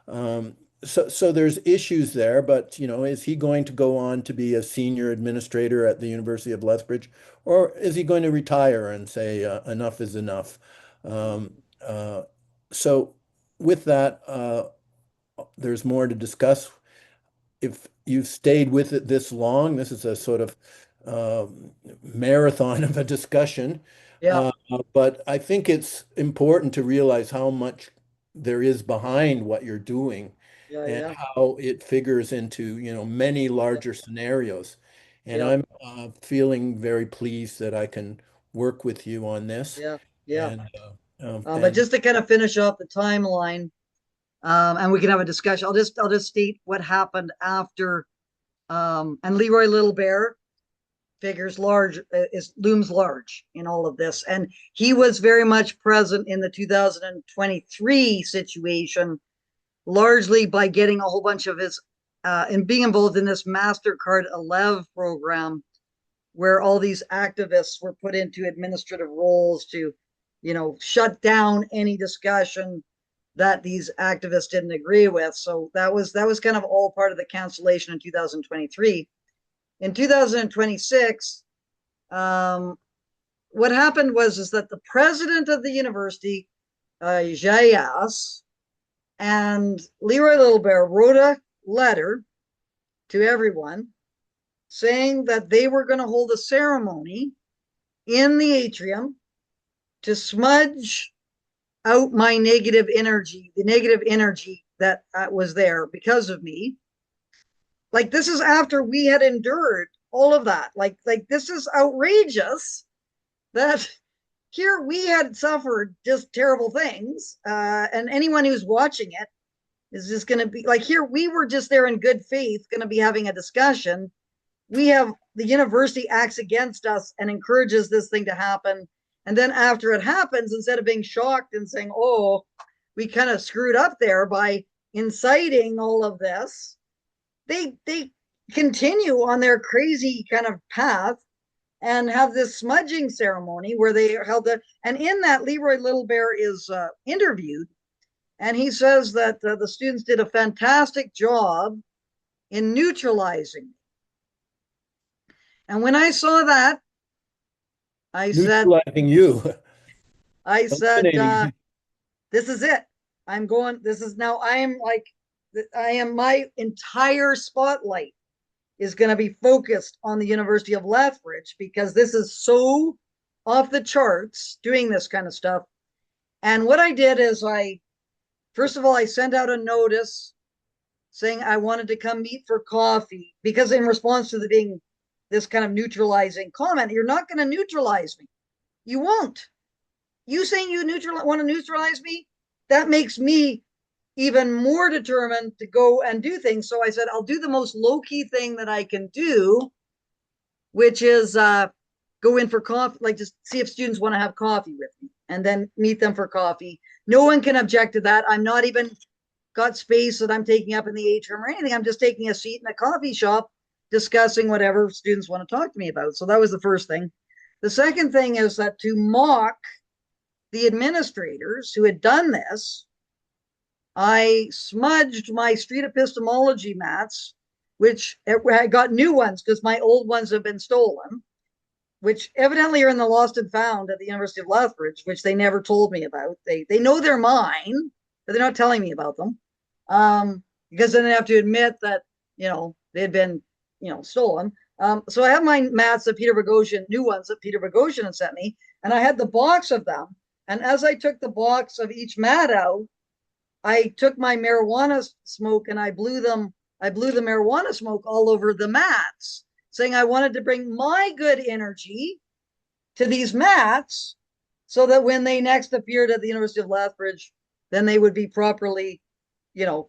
um, so there's issues there, but is he going to go on to be a senior administrator at the University of Lethbridge, or is he going to retire and say enough is enough? Um, uh, so with that, there's more to discuss. If you've stayed with it this long, this is a sort of marathon of a discussion. Yeah, But I think it's important to realize how much there is behind what you're doing yeah, and yeah, how it figures into, many yeah, larger scenarios. And yeah, I'm feeling very pleased that I can work with you on this. yeah, yeah. And But and just to kind of finish off the timeline, and we can have a discussion. I'll just state what happened after. And Leroy Little Bear figures large is looms large in all of this, and he was very much present in the 2023 situation, largely by getting a whole bunch of his and being involved in this Mastercard 11 program, where all these activists were put into administrative roles to, shut down any discussion that these activists didn't agree with. So that was kind of all part of the cancellation in 2023. In 2026, what happened was is that the president of the university, Jayas, and Leroy Little Bear wrote a letter to everyone saying that they were going to hold a ceremony in the atrium to smudge out my negative energy, the negative energy that was there because of me. Like, this is after we had endured all of that. Like this is outrageous that here we had suffered just terrible things, and anyone who's watching it is just going to be like, here we were just there in good faith, going to be having a discussion. We have the university acts against us and encourages this thing to happen, and then after it happens, instead of being shocked and saying, oh, we kind of screwed up there by inciting all of this, they continue on their crazy kind of path and have this smudging ceremony where they held the, and in that Leroy Little Bear is interviewed, and he says that the students did a fantastic job in neutralizing. And when I saw that, I said, neutralizing you, I said, eliminating you. this is it. I'm going, this is now, I am like, I am, my entire spotlight is going to be focused on the University of Lethbridge because this is so off the charts doing this kind of stuff. And what I did is first of all, I sent out a notice saying I wanted to come meet for coffee because in response to the being this kind of neutralizing comment, you're not going to neutralize me. You won't. You saying you want to neutralize me, that makes me even more determined to go and do things. So I said, I'll do the most low key thing that I can do, which is go in for coffee, like just see if students want to have coffee with me and then meet them for coffee. No one can object to that. I'm not even got space that I'm taking up in the atrium or anything. I'm just taking a seat in a coffee shop discussing whatever students want to talk to me about. So that was the first thing. The second thing is that to mock the administrators who had done this, I smudged my street epistemology mats, which I got new ones because my old ones have been stolen, which evidently are in the lost and found at the University of Lethbridge, which they never told me about. They know they're mine, but they're not telling me about them, because then they have to admit that they had been stolen. So I have my mats that Peter Boghossian, new ones that Peter Boghossian had sent me, and I had the box of them. And as I took the box of each mat out, I took my marijuana smoke and I blew the marijuana smoke all over the mats, saying I wanted to bring my good energy to these mats so that when they next appeared at the University of Lethbridge, then they would be properly,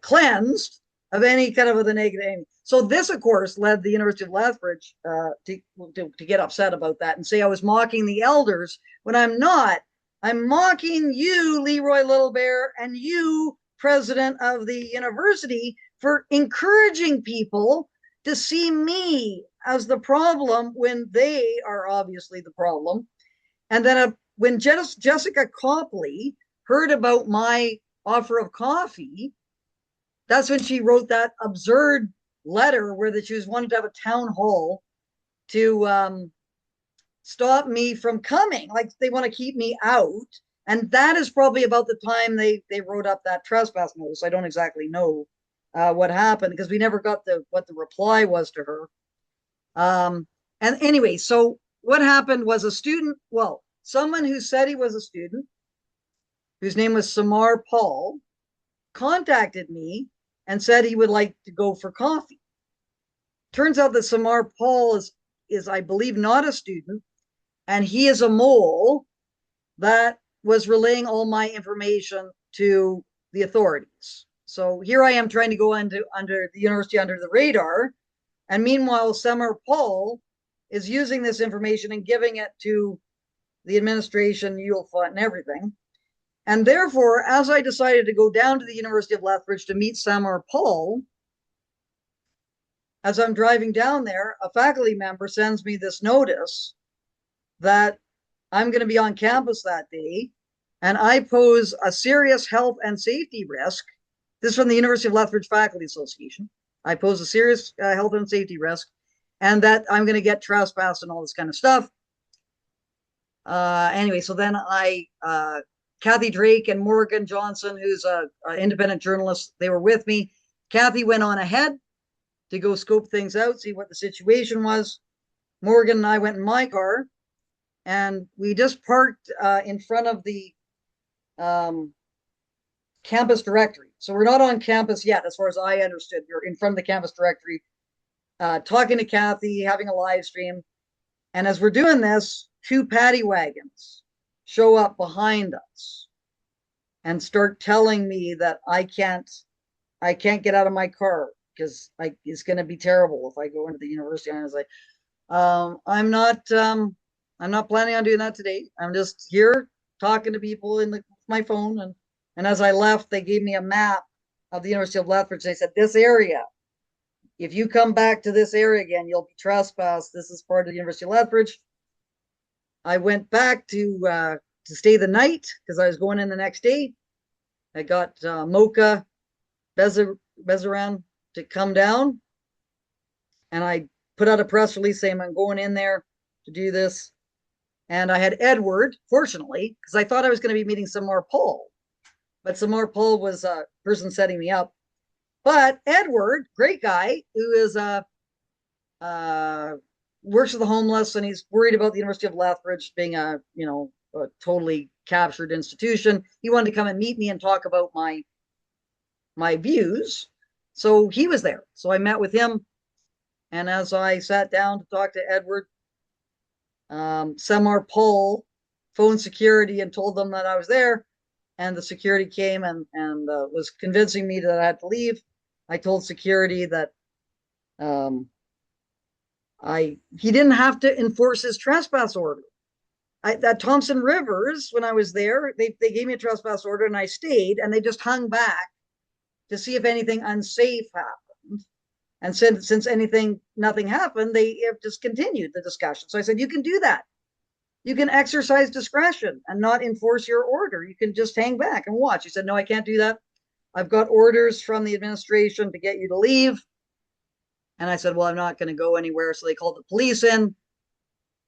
cleansed of any kind of the negative. So this, of course, led the University of Lethbridge to get upset about that and say I was mocking the elders when I'm not. I'm mocking you, Leroy Little Bear, and you, president of the university, for encouraging people to see me as the problem when they are obviously the problem. And then when Jessica Copley heard about my offer of coffee, that's when she wrote that absurd letter where that she was wanting to have a town hall to stop me from coming. Like they want to keep me out. And that is probably about the time they wrote up that trespass notice. I don't exactly know what happened because we never got what the reply was to her. And anyway, so what happened was a student, well, someone who said he was a student, whose name was Samar Paul, contacted me and said he would like to go for coffee. Turns out that Samar Paul is I believe, not a student, and he is a mole that was relaying all my information to the authorities. So here I am trying to go under the university under the radar. And meanwhile, Samar Paul is using this information and giving it to the administration, ULFA, and everything. And therefore, as I decided to go down to the University of Lethbridge to meet Samar Paul, as I'm driving down there, a faculty member sends me this notice that I'm going to be on campus that day, and I pose a serious health and safety risk. This is from the University of Lethbridge Faculty Association. I pose a serious health and safety risk, and that I'm going to get trespassed and all this kind of stuff. Anyway, so then Kathy Drake and Morgan Johnson, who's an independent journalist, they were with me. Kathy went on ahead to go scope things out, see what the situation was. Morgan and I went in my car, and we just parked in front of the campus directory. So we're not on campus yet, as far as I understood. We're in front of the campus directory, talking to Kathy, having a live stream. And as we're doing this, two paddy wagons show up behind us and start telling me that I can't get out of my car because it's going to be terrible if I go into the university. And I was like, I'm not planning on doing that today. I'm just here talking to people in my phone. And as I left, they gave me a map of the University of Lethbridge. They said, this area, if you come back to this area again, you'll be trespassed. This is part of the University of Lethbridge. I went back to stay the night because I was going in the next day. I got Mocha Bezaran to come down, and I put out a press release saying I'm going in there to do this. And I had Edward, fortunately, because I thought I was going to be meeting Samar Paul, but Samar Paul was a person setting me up. But Edward, great guy, who is works with the homeless, and he's worried about the University of Lethbridge being a totally captured institution. He wanted to come and meet me and talk about my views. So he was there. So I met with him, and as I sat down to talk to Edward, Samar Paul phoned security and told them that I was there, and the security came and was convincing me that I had to leave. I told security that He didn't have to enforce his trespass order. At Thompson Rivers, when I was there, they gave me a trespass order and I stayed, and they just hung back to see if anything unsafe happened. And since nothing happened, they have just continued the discussion. So I said, you can do that. You can exercise discretion and not enforce your order. You can just hang back and watch. He said, no, I can't do that. I've got orders from the administration to get you to leave. And I said, well, I'm not going to go anywhere. So they called the police in,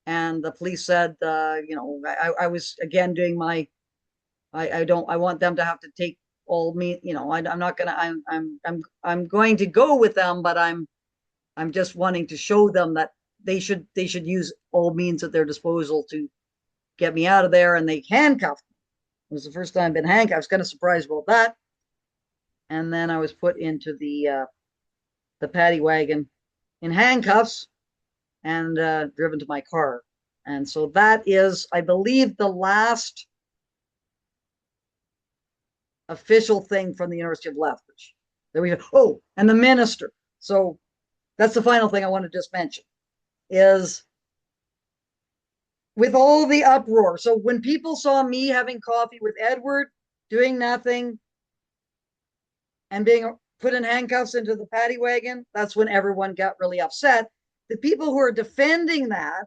and the police said, I was again doing my, I want them to have to take all me, I'm not going to, I'm going to go with them, but I'm just wanting to show them that they should use all means at their disposal to get me out of there. And they handcuffed me. It was the first time I've been handcuffed. I was kind of surprised about that. And then I was put into the paddy wagon in handcuffs and driven to my car. And so that is, I believe, the last official thing from the University of Lethbridge that we. Oh, and the minister. So that's the final thing I want to just mention is with all the uproar. So when people saw me having coffee with Edward, doing nothing, and being put in handcuffs into the paddy wagon, that's when everyone got really upset. The people who are defending that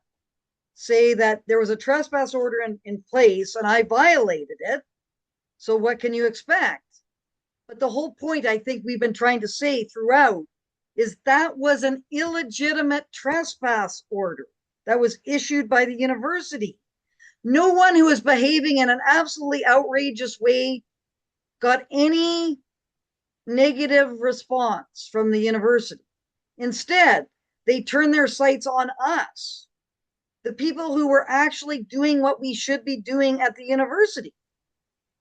say that there was a trespass order in place and I violated it. So what can you expect? But the whole point I think we've been trying to say throughout is that was an illegitimate trespass order that was issued by the university. No one who was behaving in an absolutely outrageous way got any negative response from the university. Instead, they turned their sights on us, the people who were actually doing what we should be doing at the university.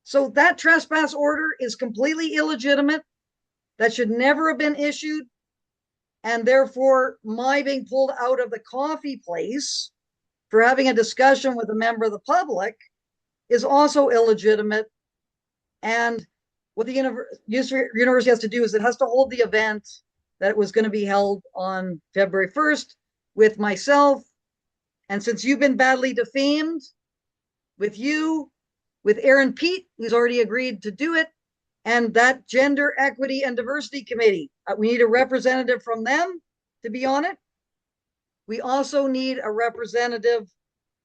So that trespass order is completely illegitimate. That should never have been issued. And therefore, my being pulled out of the coffee place for having a discussion with a member of the public is also illegitimate. And what the university has to do is it has to hold the event that was going to be held on February 1st with myself. And since you've been badly defamed, with you, with Aaron Pete, who's already agreed to do it, and that Gender Equity and Diversity Committee, we need a representative from them to be on it. We also need a representative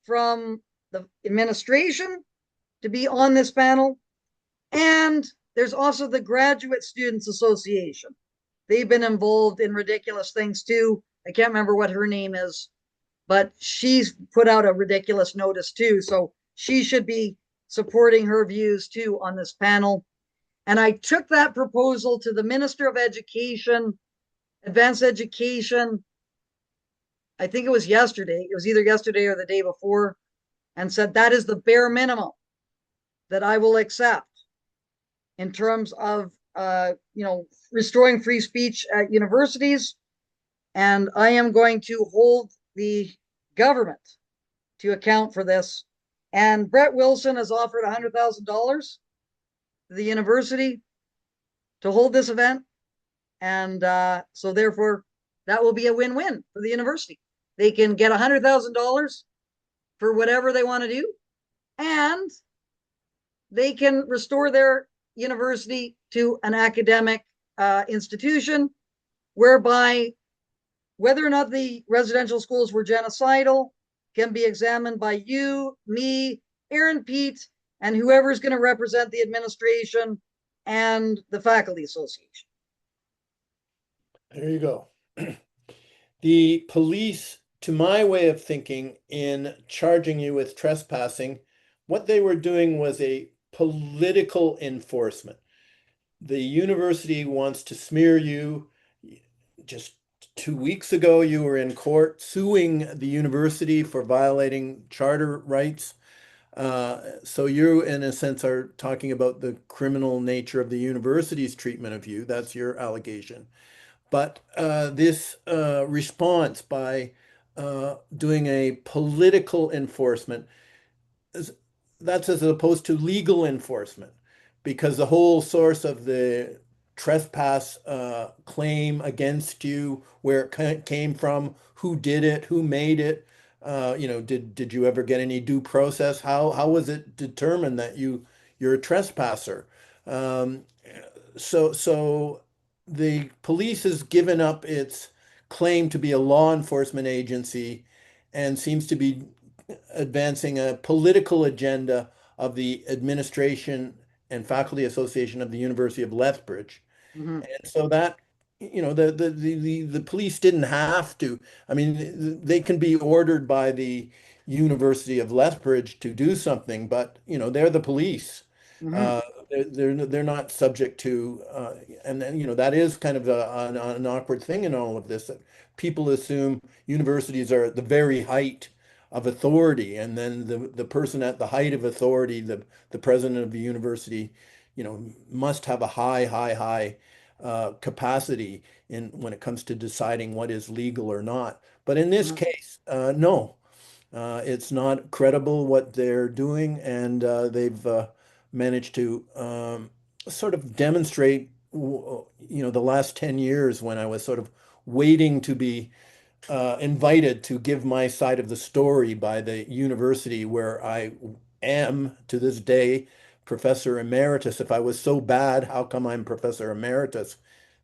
from the administration to be on this panel. And there's also the Graduate Students Association. They've been involved in ridiculous things too. I can't remember what her name is, but she's put out a ridiculous notice too. So she should be supporting her views too on this panel. And I took that proposal to the Minister of Education, Advanced Education. I think it was yesterday. It was either yesterday or the day before, and said that is the bare minimum that I will accept in terms of restoring free speech at universities. And I am going to hold the government to account for this. And Brett Wilson has offered $100,000 to the university to hold this event. And so therefore, that will be a win-win for the university. They can get $100,000 for whatever they want to do, and they can restore their university to an academic institution whereby whether or not the residential schools were genocidal can be examined by you, me, Aaron Pete, and whoever's going to represent the administration and the faculty association. There you go. The police, to my way of thinking, in charging you with trespassing, what they were doing was a political enforcement. The university wants to smear you. Just 2 weeks ago, you were in court suing the university for violating charter rights. So you, in a sense, are talking about the criminal nature of the university's treatment of you. That's your allegation. But this response by doing a political enforcement, that's as opposed to legal enforcement, because the whole source of the trespass claim against you, where it came from, who did it, who made it? Did you ever get any due process? How was it determined that you're a trespasser? Um, so the police has given up its claim to be a law enforcement agency and seems to be advancing a political agenda of the administration and faculty association of the University of Lethbridge. Hmm. And so that, the police didn't have to. I mean, they can be ordered by the University of Lethbridge to do something, but they're the police. Hmm. Uh, they're not subject to, and then that is kind of an awkward thing in all of this. That people assume universities are at the very height of authority, and then the person at the height of authority, the president of the university, must have a high capacity in when it comes to deciding what is legal or not. But in this Hmm. case, no, it's not credible what they're doing, and they've managed to sort of demonstrate, the last 10 years when I was sort of waiting to be invited to give my side of the story by the university where I am to this day professor emeritus. If I was so bad, how come I'm professor emeritus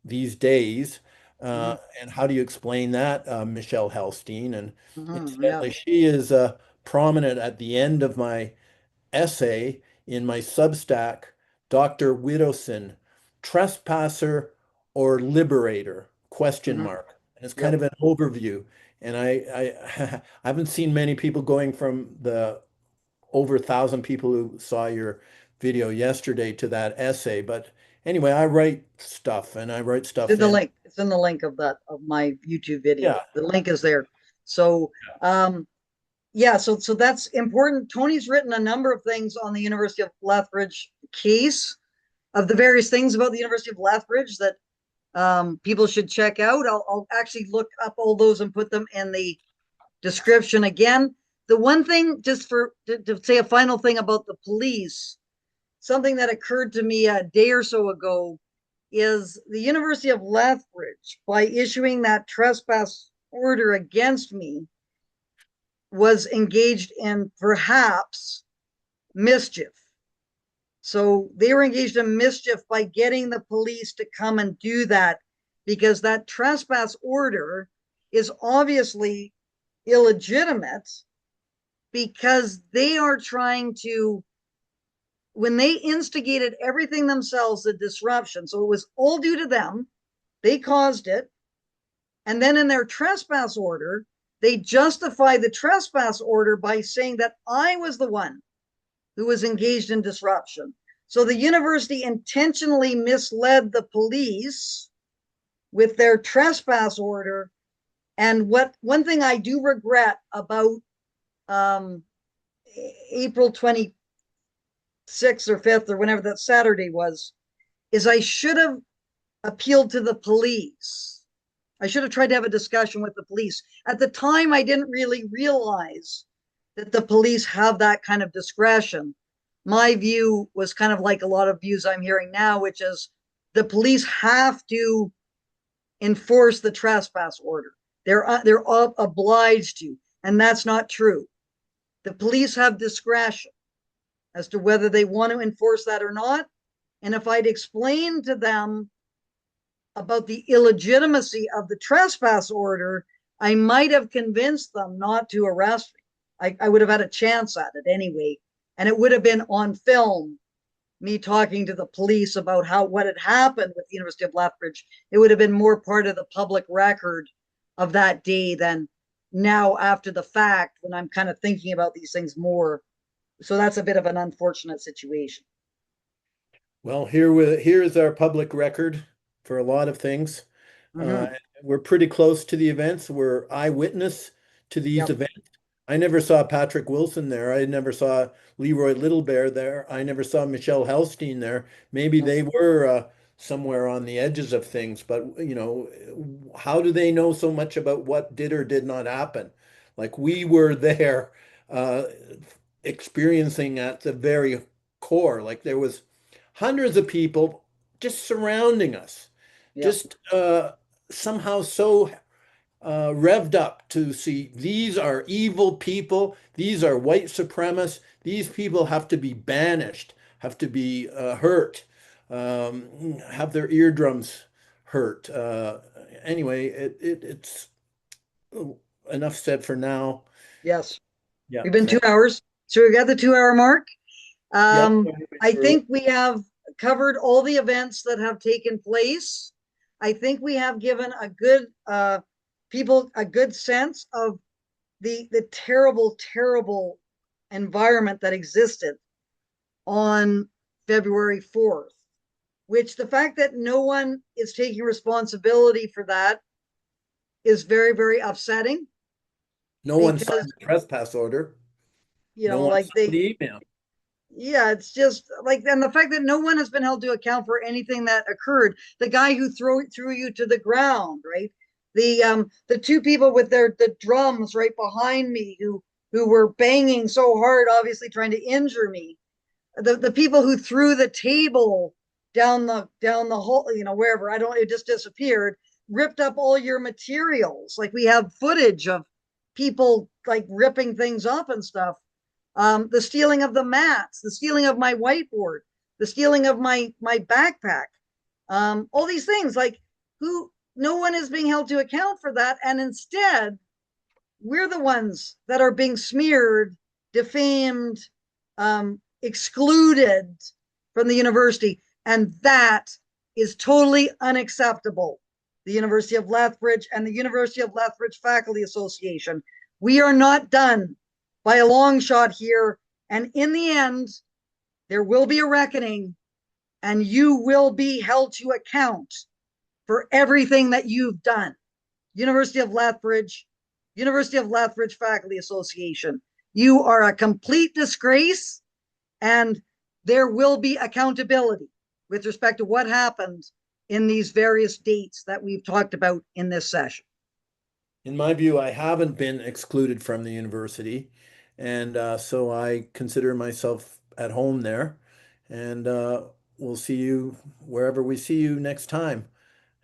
these days? Hmm. And how do you explain that, Michelle Helstein? And Hmm. Yeah. incidentally, she is prominent at the end of my essay in my Substack, Dr. Widdowson, trespasser or liberator? Question Hmm. mark. And it's kind Yep. of an overview. And I I haven't seen many people going from the over 1,000 people who saw your video yesterday to that essay. But anyway, I write stuff and I write It's in stuff the in. link. It's in the link of that of my YouTube video. Yeah. The link is there. So yeah, so that's important. Tony's written a number of things on the University of Lethbridge case, of the various things about the University of Lethbridge that people should check out. I'll actually look up all those and put them in the description again. The one thing, just to say a final thing about the police, something that occurred to me a day or so ago is the University of Lethbridge, by issuing that trespass order against me, was engaged in perhaps mischief. So they were engaged in mischief by getting the police to come and do that, because that trespass order is obviously illegitimate, because they are trying to, when they instigated everything themselves, the disruption. So it was all due to them. They caused it. And then in their trespass order, they justify the trespass order by saying that I was the one who was engaged in disruption. So the university intentionally misled the police with their trespass order. And what one thing I do regret about um, April 26th or 5th or whenever that Saturday was, is I should have appealed to the police. I should have tried to have a discussion with the police. At the time, I didn't really realize that the police have that kind of discretion. My view was kind of like a lot of views I'm hearing now, which is the police have to enforce the trespass order. They're obliged to, and that's not true. The police have discretion as to whether they want to enforce that or not. And if I'd explained to them about the illegitimacy of the trespass order, I might have convinced them not to arrest me. I would have had a chance at it anyway. And it would have been on film, me talking to the police about what had happened with the University of Lethbridge. It would have been more part of the public record of that day than now after the fact, when I'm kind of thinking about these things more. So that's a bit of an unfortunate situation. Well, here is our public record for a lot of things. Uh, Mm-hmm. we're pretty close to the events. We're eyewitness to these Yep. events. I never saw Patrick Wilson there. I never saw Leroy Little Bear there. I never saw Michelle Helstein there. Maybe Yep. they were somewhere on the edges of things, but how do they know so much about what did or did not happen? Like we were there, uh, experiencing at the very core. Like there was hundreds of people just surrounding us, Yeah. just somehow so revved up to see these are evil people, these are white supremacists, these people have to be banished, have to be hurt, have their eardrums hurt. Anyway, it's enough said for now. Yes. Yeah, We've been thank 2 hours. So we got the 2 hour mark. yeah. I think we have covered all the events that have taken place. I think we have given a good people a good sense of the terrible, terrible environment that existed on February 4th, which the fact that no one is taking responsibility for that is very, very upsetting No one because, signed the trespass order. No one like signed the email. yeah, it's just like, and the fact that no one has been held to account for anything that occurred. The guy who threw you to the ground, right? The two people with the drums right behind me who were banging so hard, obviously trying to injure me. The people who threw the table down the hole, wherever, I don't, it just disappeared, ripped up all your materials. Like, we have footage of people like ripping things up and stuff. The stealing of the mats, the stealing of my whiteboard, the stealing of my backpack, all these things. Like, who? No one is being held to account for that, and instead, we're the ones that are being smeared, defamed, excluded from the university, and that is totally unacceptable. The University of Lethbridge and the University of Lethbridge Faculty Association, we are not done by a long shot here. And in the end, there will be a reckoning, and you will be held to account for everything that you've done. University of Lethbridge, University of Lethbridge Faculty Association, you are a complete disgrace, and there will be accountability with respect to what happened in these various dates that we've talked about in this session. In my view, I haven't been excluded from the university, and so I consider myself at home there. And we'll see you wherever we see you next time.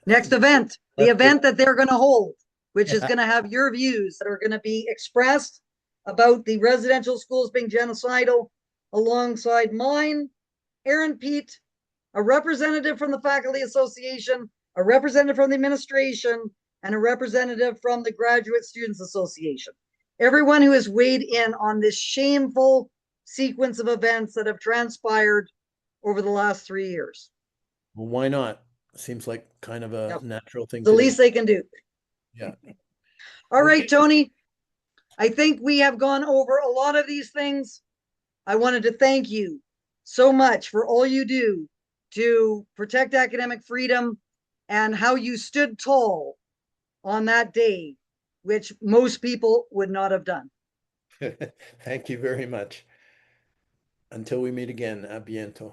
Next event, the Lethbridge. event that they're going to hold, which is going to have your views that are going to be expressed about the residential schools being genocidal, alongside mine, Aaron Pete, a representative from the Faculty Association, a representative from the administration, and a representative from the Graduate Students Association. Everyone who has weighed in on this shameful sequence of events that have transpired over the last 3 years. Well, why not? Seems like kind of a Yep. natural thing The to do. least they can do. Yeah. All right, Okay. Tony, I think we have gone over a lot of these things. I wanted to thank you so much for all you do to protect academic freedom and how you stood tall on that day, which most people would not have done. Thank you very much. Until we meet again, a biento.